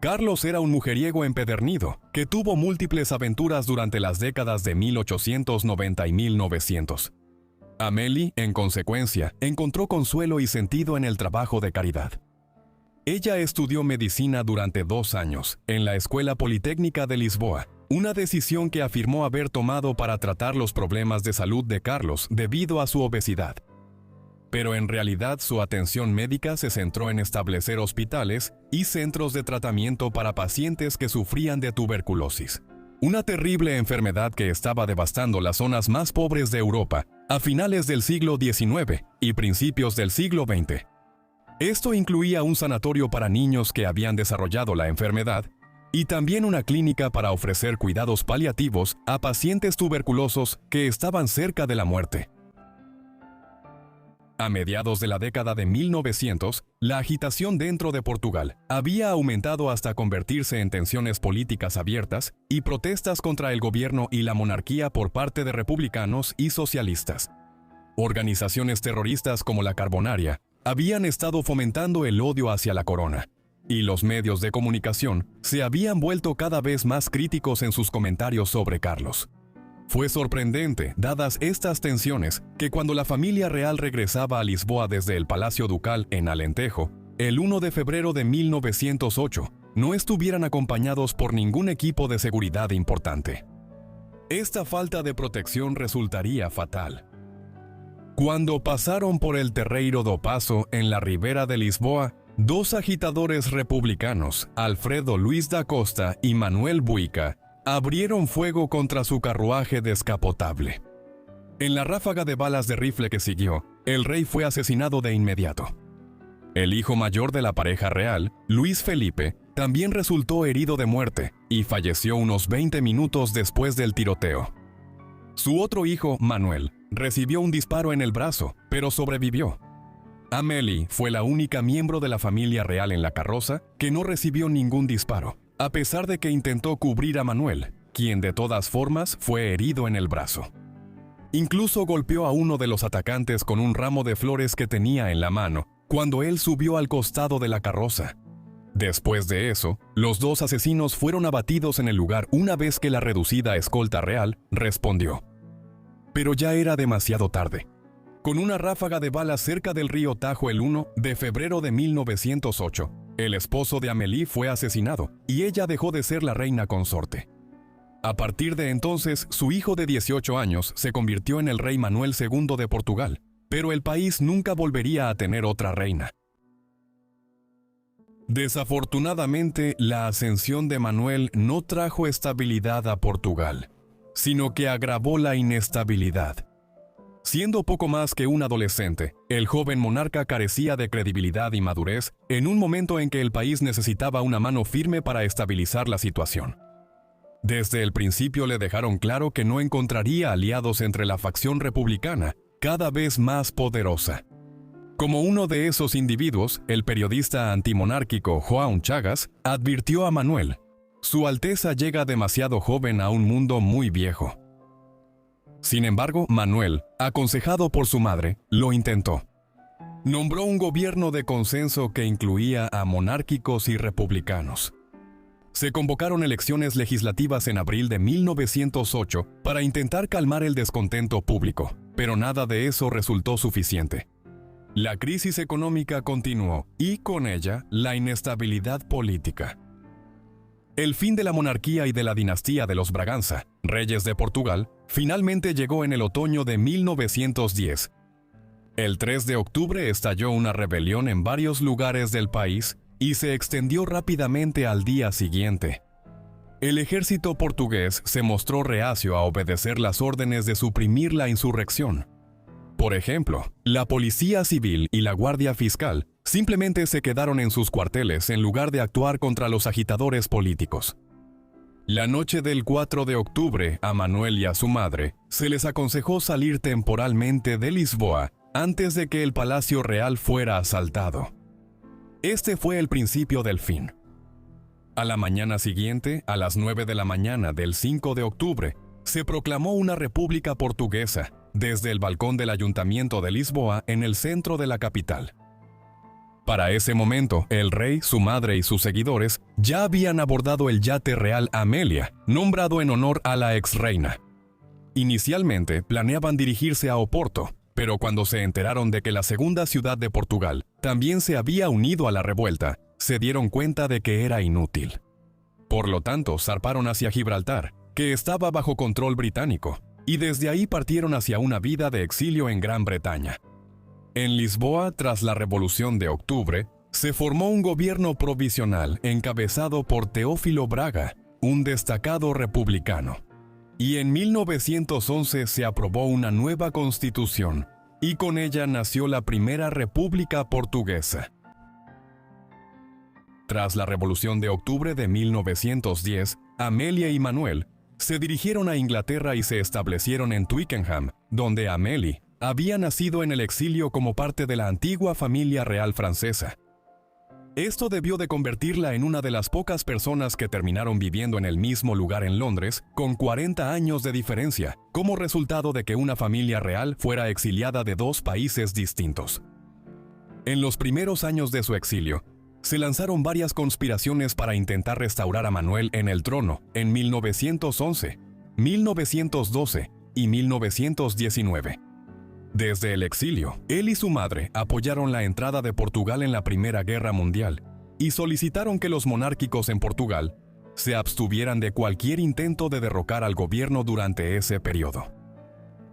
Carlos era un mujeriego empedernido que tuvo múltiples aventuras durante las décadas de 1890 y 1900. Amélie, en consecuencia, encontró consuelo y sentido en el trabajo de caridad. Ella estudió medicina durante 2 años en la Escuela Politécnica de Lisboa, una decisión que afirmó haber tomado para tratar los problemas de salud de Carlos debido a su obesidad. Pero en realidad su atención médica se centró en establecer hospitales y centros de tratamiento para pacientes que sufrían de tuberculosis, una terrible enfermedad que estaba devastando las zonas más pobres de Europa a finales del siglo XIX y principios del siglo XX. Esto incluía un sanatorio para niños que habían desarrollado la enfermedad y también una clínica para ofrecer cuidados paliativos a pacientes tuberculosos que estaban cerca de la muerte. A mediados de la década de 1900, la agitación dentro de Portugal había aumentado hasta convertirse en tensiones políticas abiertas y protestas contra el gobierno y la monarquía por parte de republicanos y socialistas. Organizaciones terroristas como la Carbonaria habían estado fomentando el odio hacia la corona, y los medios de comunicación se habían vuelto cada vez más críticos en sus comentarios sobre Carlos. Fue sorprendente, dadas estas tensiones, que cuando la familia real regresaba a Lisboa desde el Palacio Ducal en Alentejo, el 1 de febrero de 1908, no estuvieran acompañados por ningún equipo de seguridad importante. Esta falta de protección resultaría fatal. Cuando pasaron por el Terreiro do Paso en la ribera de Lisboa, 2 agitadores republicanos, Alfredo Luís da Costa y Manuel Buica, abrieron fuego contra su carruaje descapotable. En la ráfaga de balas de rifle que siguió, el rey fue asesinado de inmediato. El hijo mayor de la pareja real, Luis Felipe, también resultó herido de muerte y falleció unos 20 minutos después del tiroteo. Su otro hijo, Manuel, recibió un disparo en el brazo, pero sobrevivió. Amélie fue la única miembro de la familia real en la carroza que no recibió ningún disparo, a pesar de que intentó cubrir a Manuel, quien de todas formas fue herido en el brazo. Incluso golpeó a uno de los atacantes con un ramo de flores que tenía en la mano, cuando él subió al costado de la carroza. Después de eso, los 2 asesinos fueron abatidos en el lugar una vez que la reducida escolta real respondió. Pero ya era demasiado tarde. Con una ráfaga de balas cerca del río Tajo el 1 de febrero de 1908, el esposo de Amélie fue asesinado y ella dejó de ser la reina consorte. A partir de entonces, su hijo de 18 años se convirtió en el rey Manuel II de Portugal, pero el país nunca volvería a tener otra reina. Desafortunadamente, la ascensión de Manuel no trajo estabilidad a Portugal, sino que agravó la inestabilidad. Siendo poco más que un adolescente, el joven monarca carecía de credibilidad y madurez en un momento en que el país necesitaba una mano firme para estabilizar la situación. Desde el principio le dejaron claro que no encontraría aliados entre la facción republicana, cada vez más poderosa. Como uno de esos individuos, el periodista antimonárquico João Chagas advirtió a Manuel: «Su Alteza llega demasiado joven a un mundo muy viejo». Sin embargo, Manuel, aconsejado por su madre, lo intentó. Nombró un gobierno de consenso que incluía a monárquicos y republicanos. Se convocaron elecciones legislativas en abril de 1908 para intentar calmar el descontento público, pero nada de eso resultó suficiente. La crisis económica continuó y, con ella, la inestabilidad política. El fin de la monarquía y de la dinastía de los Braganza, reyes de Portugal, finalmente llegó en el otoño de 1910. El 3 de octubre estalló una rebelión en varios lugares del país y se extendió rápidamente al día siguiente. El ejército portugués se mostró reacio a obedecer las órdenes de suprimir la insurrección. Por ejemplo, la Policía Civil y la Guardia Fiscal simplemente se quedaron en sus cuarteles en lugar de actuar contra los agitadores políticos. La noche del 4 de octubre, a Manuel y a su madre se les aconsejó salir temporalmente de Lisboa antes de que el Palacio Real fuera asaltado. Este fue el principio del fin. A la mañana siguiente, a las 9 de la mañana del 5 de octubre, se proclamó una república portuguesa desde el balcón del Ayuntamiento de Lisboa en el centro de la capital. Para ese momento, el rey, su madre y sus seguidores ya habían abordado el yate real Amélia, nombrado en honor a la exreina. Inicialmente planeaban dirigirse a Oporto, pero cuando se enteraron de que la segunda ciudad de Portugal también se había unido a la revuelta, se dieron cuenta de que era inútil. Por lo tanto, zarparon hacia Gibraltar, que estaba bajo control británico, y desde ahí partieron hacia una vida de exilio en Gran Bretaña. En Lisboa, tras la Revolución de Octubre, se formó un gobierno provisional encabezado por Teófilo Braga, un destacado republicano. Y en 1911 se aprobó una nueva constitución, y con ella nació la primera República Portuguesa. Tras la Revolución de Octubre de 1910, Amélia y Manuel se dirigieron a Inglaterra y se establecieron en Twickenham, donde Amélie había nacido en el exilio como parte de la antigua familia real francesa. Esto debió de convertirla en una de las pocas personas que terminaron viviendo en el mismo lugar en Londres, con 40 años de diferencia, como resultado de que una familia real fuera exiliada de dos países distintos. En los primeros años de su exilio, se lanzaron varias conspiraciones para intentar restaurar a Manuel en el trono en 1911, 1912 y 1919. Desde el exilio, él y su madre apoyaron la entrada de Portugal en la Primera Guerra Mundial y solicitaron que los monárquicos en Portugal se abstuvieran de cualquier intento de derrocar al gobierno durante ese periodo.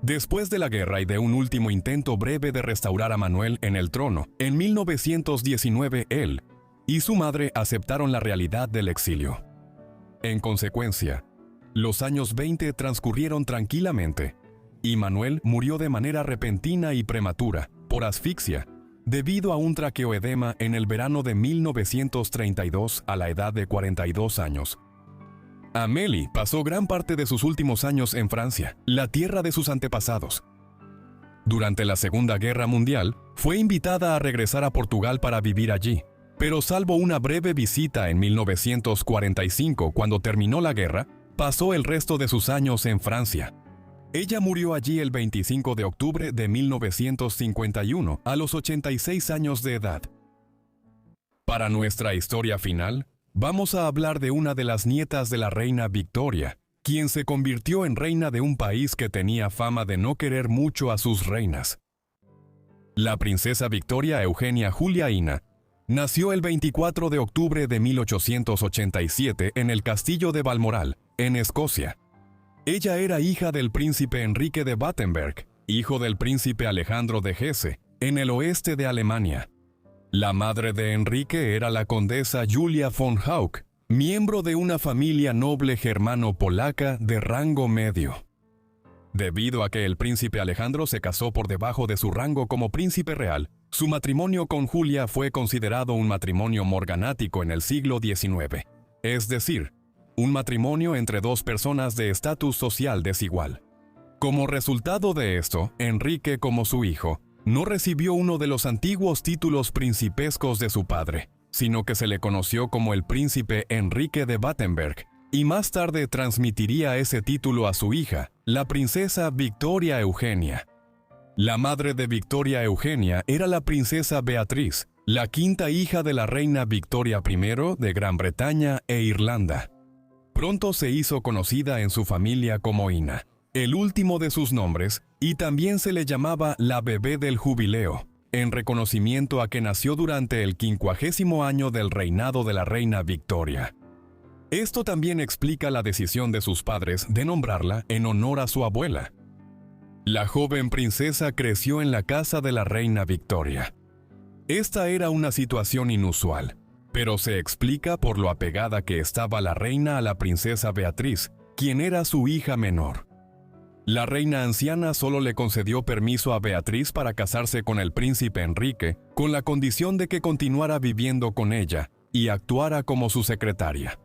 Después de la guerra y de un último intento breve de restaurar a Manuel en el trono, en 1919 él y su madre aceptaron la realidad del exilio. En consecuencia, los años 20 transcurrieron tranquilamente, y Manuel murió de manera repentina y prematura, por asfixia, debido a un traqueoedema en el verano de 1932 a la edad de 42 años. Amélie pasó gran parte de sus últimos años en Francia, la tierra de sus antepasados. Durante la Segunda Guerra Mundial, fue invitada a regresar a Portugal para vivir allí, pero salvo una breve visita en 1945 cuando terminó la guerra, pasó el resto de sus años en Francia. Ella murió allí el 25 de octubre de 1951, a los 86 años de edad. Para nuestra historia final, vamos a hablar de una de las nietas de la reina Victoria, quien se convirtió en reina de un país que tenía fama de no querer mucho a sus reinas. La princesa Victoria Eugenia Juliaína nació el 24 de octubre de 1887 en el castillo de Balmoral, en Escocia. Ella era hija del príncipe Enrique de Battenberg, hijo del príncipe Alejandro de Hesse, en el oeste de Alemania. La madre de Enrique era la condesa Julia von Hauck, miembro de una familia noble germano-polaca de rango medio. Debido a que el príncipe Alejandro se casó por debajo de su rango como príncipe real, su matrimonio con Julia fue considerado un matrimonio morganático en el siglo XIX, es decir, un matrimonio entre dos personas de estatus social desigual. Como resultado de esto, Enrique, como su hijo, no recibió uno de los antiguos títulos principescos de su padre, sino que se le conoció como el príncipe Enrique de Battenberg, y más tarde transmitiría ese título a su hija, la princesa Victoria Eugenia. La madre de Victoria Eugenia era la princesa Beatriz, la quinta hija de la reina Victoria I de Gran Bretaña e Irlanda. Pronto se hizo conocida en su familia como Ina, el último de sus nombres, y también se le llamaba la bebé del jubileo, en reconocimiento a que nació durante el 50º año del reinado de la reina Victoria. Esto también explica la decisión de sus padres de nombrarla en honor a su abuela. La joven princesa creció en la casa de la reina Victoria. Esta era una situación inusual, pero se explica por lo apegada que estaba la reina a la princesa Beatriz, quien era su hija menor. La reina anciana solo le concedió permiso a Beatriz para casarse con el príncipe Enrique, con la condición de que continuara viviendo con ella y actuara como su secretaria.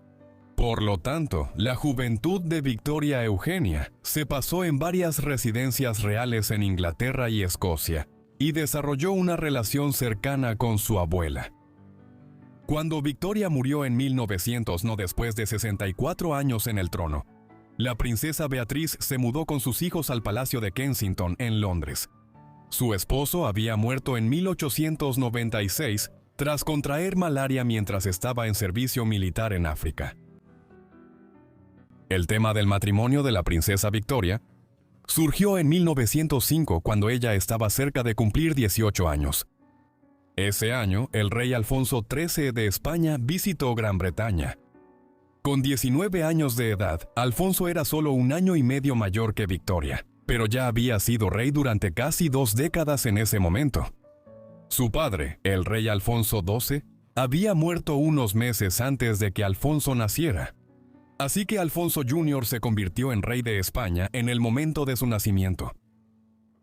Por lo tanto, la juventud de Victoria Eugenia se pasó en varias residencias reales en Inglaterra y Escocia, y desarrolló una relación cercana con su abuela. Cuando Victoria murió en 1900, no después de 64 años en el trono, la princesa Beatriz se mudó con sus hijos al Palacio de Kensington, en Londres. Su esposo había muerto en 1896 tras contraer malaria mientras estaba en servicio militar en África. El tema del matrimonio de la princesa Victoria surgió en 1905, cuando ella estaba cerca de cumplir 18 años. Ese año, el rey Alfonso XIII de España visitó Gran Bretaña. Con 19 años de edad, Alfonso era solo un año y medio mayor que Victoria, pero ya había sido rey durante casi 2 décadas en ese momento. Su padre, el rey Alfonso XII, había muerto unos meses antes de que Alfonso naciera. Así que Alfonso Jr. se convirtió en rey de España en el momento de su nacimiento.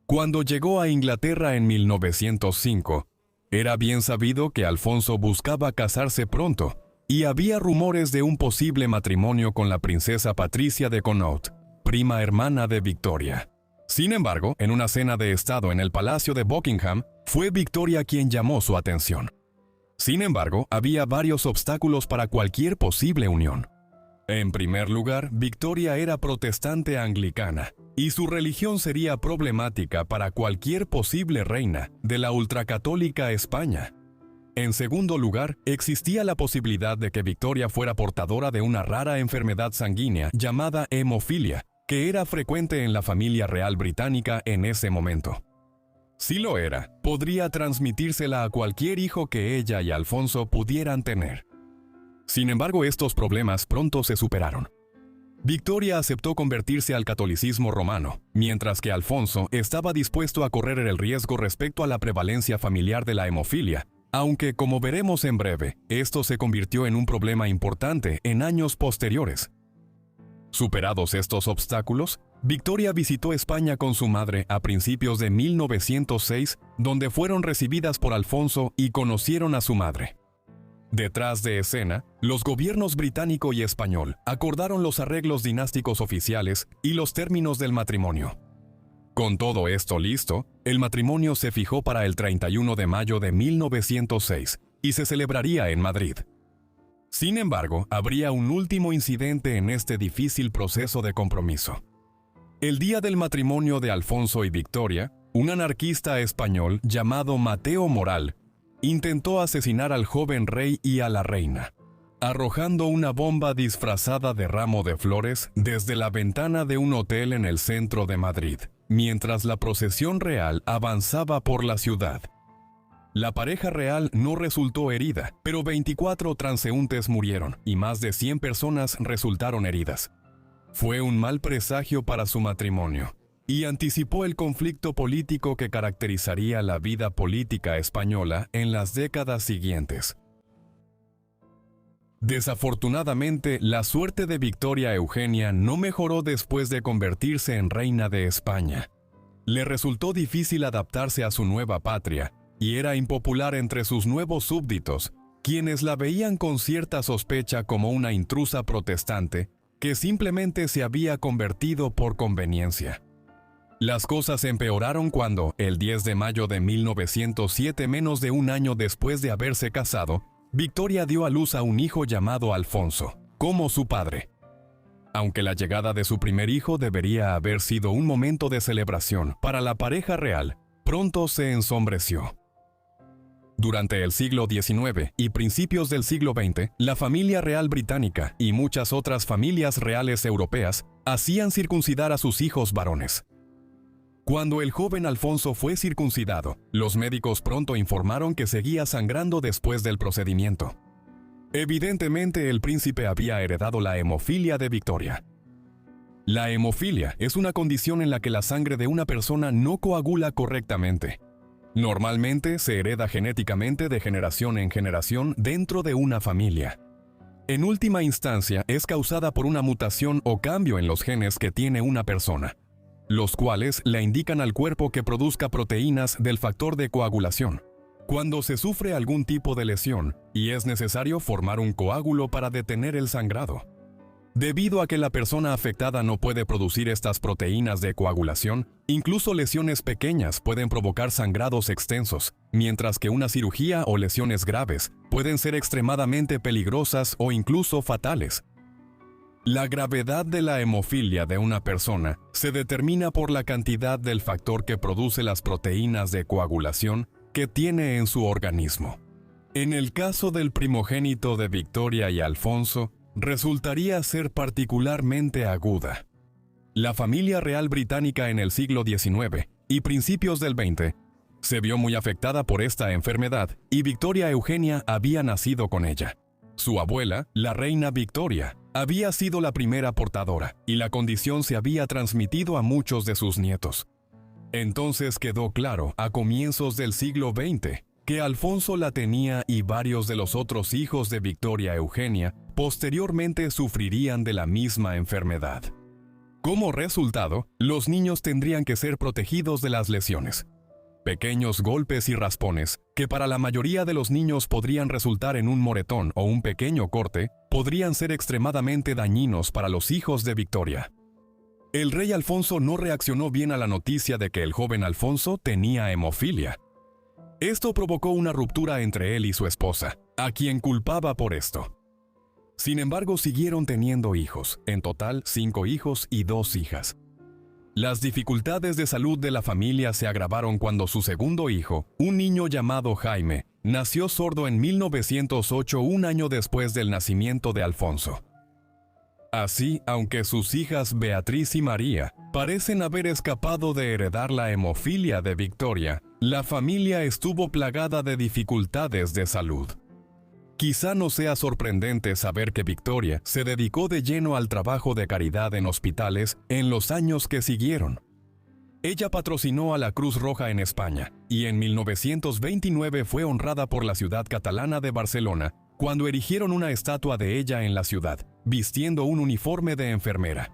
Cuando llegó a Inglaterra en 1905, era bien sabido que Alfonso buscaba casarse pronto, y había rumores de un posible matrimonio con la princesa Patricia de Connaught, prima hermana de Victoria. Sin embargo, en una cena de estado en el Palacio de Buckingham, fue Victoria quien llamó su atención. Sin embargo, había varios obstáculos para cualquier posible unión. En primer lugar, Victoria era protestante anglicana, y su religión sería problemática para cualquier posible reina de la ultracatólica España. En segundo lugar, existía la posibilidad de que Victoria fuera portadora de una rara enfermedad sanguínea llamada hemofilia, que era frecuente en la familia real británica en ese momento. Si lo era, podría transmitírsela a cualquier hijo que ella y Alfonso pudieran tener. Sin embargo, estos problemas pronto se superaron. Victoria aceptó convertirse al catolicismo romano, mientras que Alfonso estaba dispuesto a correr el riesgo respecto a la prevalencia familiar de la hemofilia, aunque, como veremos en breve, esto se convirtió en un problema importante en años posteriores. Superados estos obstáculos, Victoria visitó España con su madre a principios de 1906, donde fueron recibidas por Alfonso y conocieron a su madre. Detrás de escena, los gobiernos británico y español acordaron los arreglos dinásticos oficiales y los términos del matrimonio. Con todo esto listo, el matrimonio se fijó para el 31 de mayo de 1906 y se celebraría en Madrid. Sin embargo, habría un último incidente en este difícil proceso de compromiso. El día del matrimonio de Alfonso y Victoria, un anarquista español llamado Mateo Moral intentó asesinar al joven rey y a la reina, arrojando una bomba disfrazada de ramo de flores desde la ventana de un hotel en el centro de Madrid, mientras la procesión real avanzaba por la ciudad. La pareja real no resultó herida, pero 24 transeúntes murieron y más de 100 personas resultaron heridas. Fue un mal presagio para su matrimonio, y anticipó el conflicto político que caracterizaría la vida política española en las décadas siguientes. Desafortunadamente, la suerte de Victoria Eugenia no mejoró después de convertirse en reina de España. Le resultó difícil adaptarse a su nueva patria, y era impopular entre sus nuevos súbditos, quienes la veían con cierta sospecha como una intrusa protestante que simplemente se había convertido por conveniencia. Las cosas empeoraron cuando, el 10 de mayo de 1907, menos de un año después de haberse casado, Victoria dio a luz a un hijo llamado Alfonso, como su padre. Aunque la llegada de su primer hijo debería haber sido un momento de celebración para la pareja real, pronto se ensombreció. Durante el siglo XIX y principios del siglo XX, la familia real británica y muchas otras familias reales europeas hacían circuncidar a sus hijos varones. Cuando el joven Alfonso fue circuncidado, los médicos pronto informaron que seguía sangrando después del procedimiento. Evidentemente, el príncipe había heredado la hemofilia de Victoria. La hemofilia es una condición en la que la sangre de una persona no coagula correctamente. Normalmente se hereda genéticamente de generación en generación dentro de una familia. En última instancia, es causada por una mutación o cambio en los genes que tiene una persona, los cuales le indican al cuerpo que produzca proteínas del factor de coagulación. Cuando se sufre algún tipo de lesión y es necesario formar un coágulo para detener el sangrado. Debido a que la persona afectada no puede producir estas proteínas de coagulación, incluso lesiones pequeñas pueden provocar sangrados extensos, mientras que una cirugía o lesiones graves pueden ser extremadamente peligrosas o incluso fatales. La gravedad de la hemofilia de una persona se determina por la cantidad del factor que produce las proteínas de coagulación que tiene en su organismo. En el caso del primogénito de Victoria y Alfonso, resultaría ser particularmente aguda. La familia real británica en el siglo XIX y principios del XX se vio muy afectada por esta enfermedad y Victoria Eugenia había nacido con ella. Su abuela, la reina Victoria, había sido la primera portadora y la condición se había transmitido a muchos de sus nietos. Entonces quedó claro a comienzos del siglo XX que Alfonso la tenía y varios de los otros hijos de Victoria Eugenia posteriormente sufrirían de la misma enfermedad. Como resultado, los niños tendrían que ser protegidos de las lesiones. Pequeños golpes y raspones, que para la mayoría de los niños podrían resultar en un moretón o un pequeño corte, podrían ser extremadamente dañinos para los hijos de Victoria. El rey Alfonso no reaccionó bien a la noticia de que el joven Alfonso tenía hemofilia. Esto provocó una ruptura entre él y su esposa, a quien culpaba por esto. Sin embargo, siguieron teniendo hijos, en total 5 hijos y 2 hijas. Las dificultades de salud de la familia se agravaron cuando su segundo hijo, un niño llamado Jaime, nació sordo en 1908, un año después del nacimiento de Alfonso. Así, aunque sus hijas Beatriz y María parecen haber escapado de heredar la hemofilia de Victoria, la familia estuvo plagada de dificultades de salud. Quizá no sea sorprendente saber que Victoria se dedicó de lleno al trabajo de caridad en hospitales en los años que siguieron. Ella patrocinó a la Cruz Roja en España y en 1929 fue honrada por la ciudad catalana de Barcelona cuando erigieron una estatua de ella en la ciudad, vistiendo un uniforme de enfermera.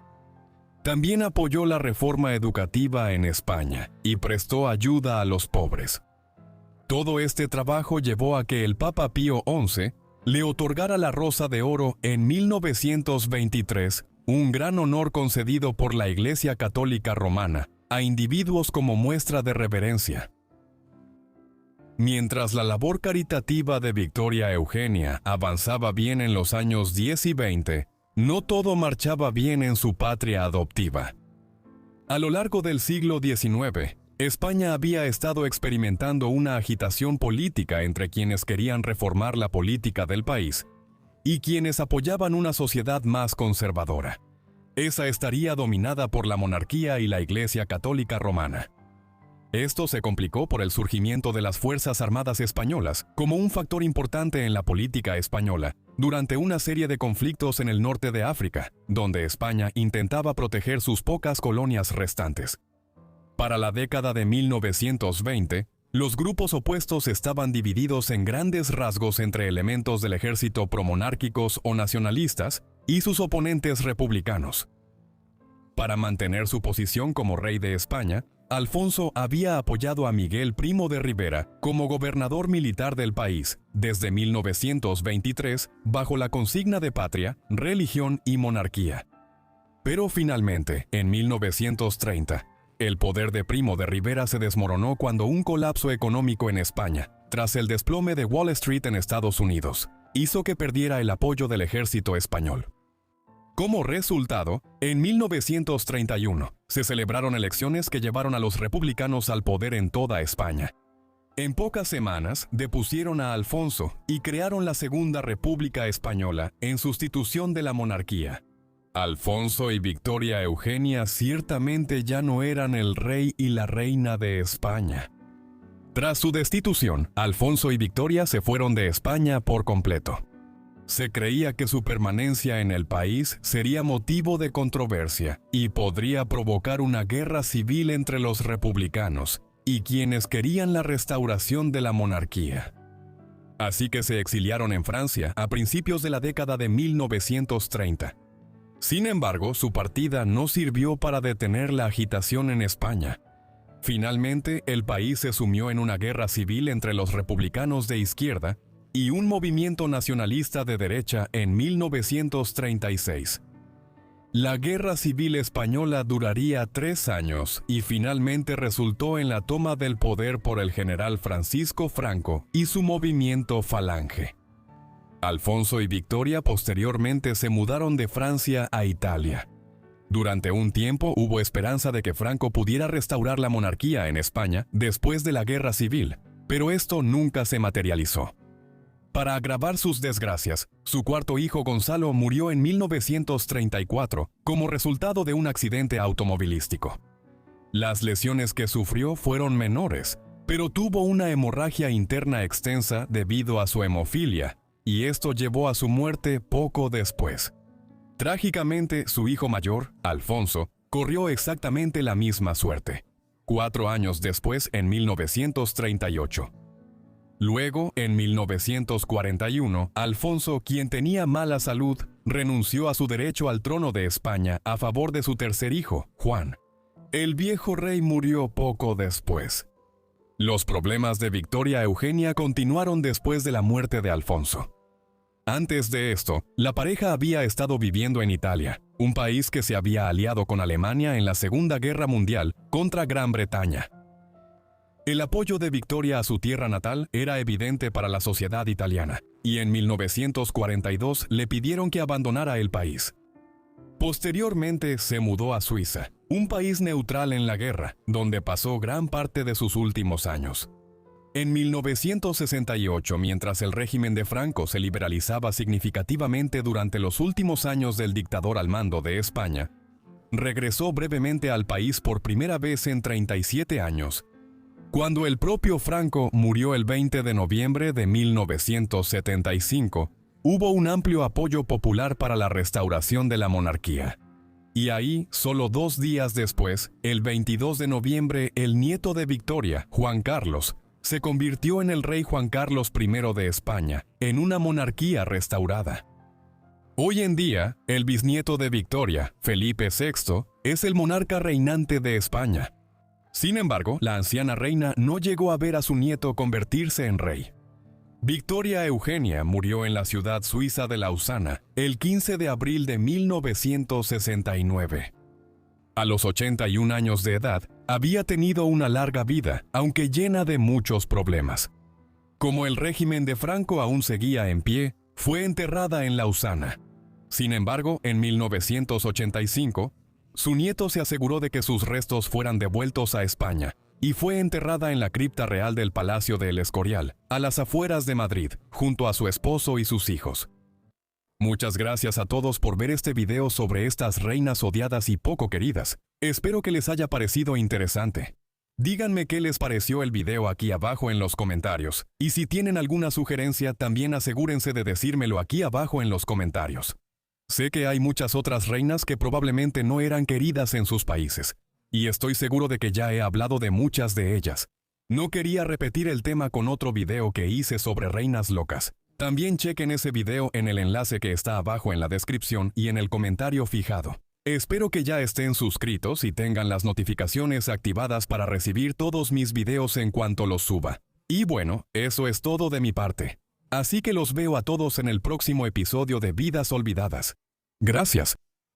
También apoyó la reforma educativa en España y prestó ayuda a los pobres. Todo este trabajo llevó a que el Papa Pío XI le otorgara la Rosa de Oro en 1923, un gran honor concedido por la Iglesia Católica Romana a individuos como muestra de reverencia. Mientras la labor caritativa de Victoria Eugenia avanzaba bien en los años 10 y 20, no todo marchaba bien en su patria adoptiva. A lo largo del siglo XIX, España había estado experimentando una agitación política entre quienes querían reformar la política del país y quienes apoyaban una sociedad más conservadora. Esa estaría dominada por la monarquía y la Iglesia Católica Romana. Esto se complicó por el surgimiento de las Fuerzas Armadas Españolas como un factor importante en la política española durante una serie de conflictos en el norte de África, donde España intentaba proteger sus pocas colonias restantes. Para la década de 1920, los grupos opuestos estaban divididos en grandes rasgos entre elementos del ejército promonárquicos o nacionalistas y sus oponentes republicanos. Para mantener su posición como rey de España, Alfonso había apoyado a Miguel Primo de Rivera como gobernador militar del país desde 1923 bajo la consigna de patria, religión y monarquía. Pero finalmente, en 1930, el poder de Primo de Rivera se desmoronó cuando un colapso económico en España, tras el desplome de Wall Street en Estados Unidos, hizo que perdiera el apoyo del ejército español. Como resultado, en 1931 se celebraron elecciones que llevaron a los republicanos al poder en toda España. En pocas semanas depusieron a Alfonso y crearon la Segunda República Española en sustitución de la monarquía. Alfonso y Victoria Eugenia ciertamente ya no eran el rey y la reina de España. Tras su destitución, Alfonso y Victoria se fueron de España por completo. Se creía que su permanencia en el país sería motivo de controversia y podría provocar una guerra civil entre los republicanos y quienes querían la restauración de la monarquía. Así que se exiliaron en Francia a principios de la década de 1930. Sin embargo, su partida no sirvió para detener la agitación en España. Finalmente, el país se sumió en una guerra civil entre los republicanos de izquierda y un movimiento nacionalista de derecha en 1936. La Guerra Civil Española duraría 3 años y finalmente resultó en la toma del poder por el general Francisco Franco y su movimiento Falange. Alfonso y Victoria posteriormente se mudaron de Francia a Italia. Durante un tiempo hubo esperanza de que Franco pudiera restaurar la monarquía en España después de la Guerra Civil, pero esto nunca se materializó. Para agravar sus desgracias, su cuarto hijo Gonzalo murió en 1934 como resultado de un accidente automovilístico. Las lesiones que sufrió fueron menores, pero tuvo una hemorragia interna extensa debido a su hemofilia, y esto llevó a su muerte poco después. Trágicamente, su hijo mayor, Alfonso, corrió exactamente la misma suerte, 4 años después, en 1938. Luego, en 1941, Alfonso, quien tenía mala salud, renunció a su derecho al trono de España a favor de su tercer hijo, Juan. El viejo rey murió poco después. Los problemas de Victoria Eugenia continuaron después de la muerte de Alfonso. Antes de esto, la pareja había estado viviendo en Italia, un país que se había aliado con Alemania en la Segunda Guerra Mundial contra Gran Bretaña. El apoyo de Victoria a su tierra natal era evidente para la sociedad italiana, y en 1942 le pidieron que abandonara el país. Posteriormente se mudó a Suiza, un país neutral en la guerra, donde pasó gran parte de sus últimos años. En 1968, mientras el régimen de Franco se liberalizaba significativamente durante los últimos años del dictador al mando de España, regresó brevemente al país por primera vez en 37 años, cuando el propio Franco murió el 20 de noviembre de 1975, hubo un amplio apoyo popular para la restauración de la monarquía. Y ahí, solo 2 días después, el 22 de noviembre, el nieto de Victoria, Juan Carlos, se convirtió en el rey Juan Carlos I de España, en una monarquía restaurada. Hoy en día, el bisnieto de Victoria, Felipe VI, es el monarca reinante de España. Sin embargo, la anciana reina no llegó a ver a su nieto convertirse en rey. Victoria Eugenia murió en la ciudad suiza de Lausana el 15 de abril de 1969. A los 81 años de edad, había tenido una larga vida, aunque llena de muchos problemas. Como el régimen de Franco aún seguía en pie, fue enterrada en Lausana. Sin embargo, en 1985, su nieto se aseguró de que sus restos fueran devueltos a España y fue enterrada en la cripta real del Palacio de El Escorial, a las afueras de Madrid, junto a su esposo y sus hijos. Muchas gracias a todos por ver este video sobre estas reinas odiadas y poco queridas. Espero que les haya parecido interesante. Díganme qué les pareció el video aquí abajo en los comentarios, y si tienen alguna sugerencia también asegúrense de decírmelo aquí abajo en los comentarios. Sé que hay muchas otras reinas que probablemente no eran queridas en sus países, y estoy seguro de que ya he hablado de muchas de ellas. No quería repetir el tema con otro video que hice sobre reinas locas. También chequen ese video en el enlace que está abajo en la descripción y en el comentario fijado. Espero que ya estén suscritos y tengan las notificaciones activadas para recibir todos mis videos en cuanto los suba. Y bueno, eso es todo de mi parte. Así que los veo a todos en el próximo episodio de Vidas Olvidadas. Gracias.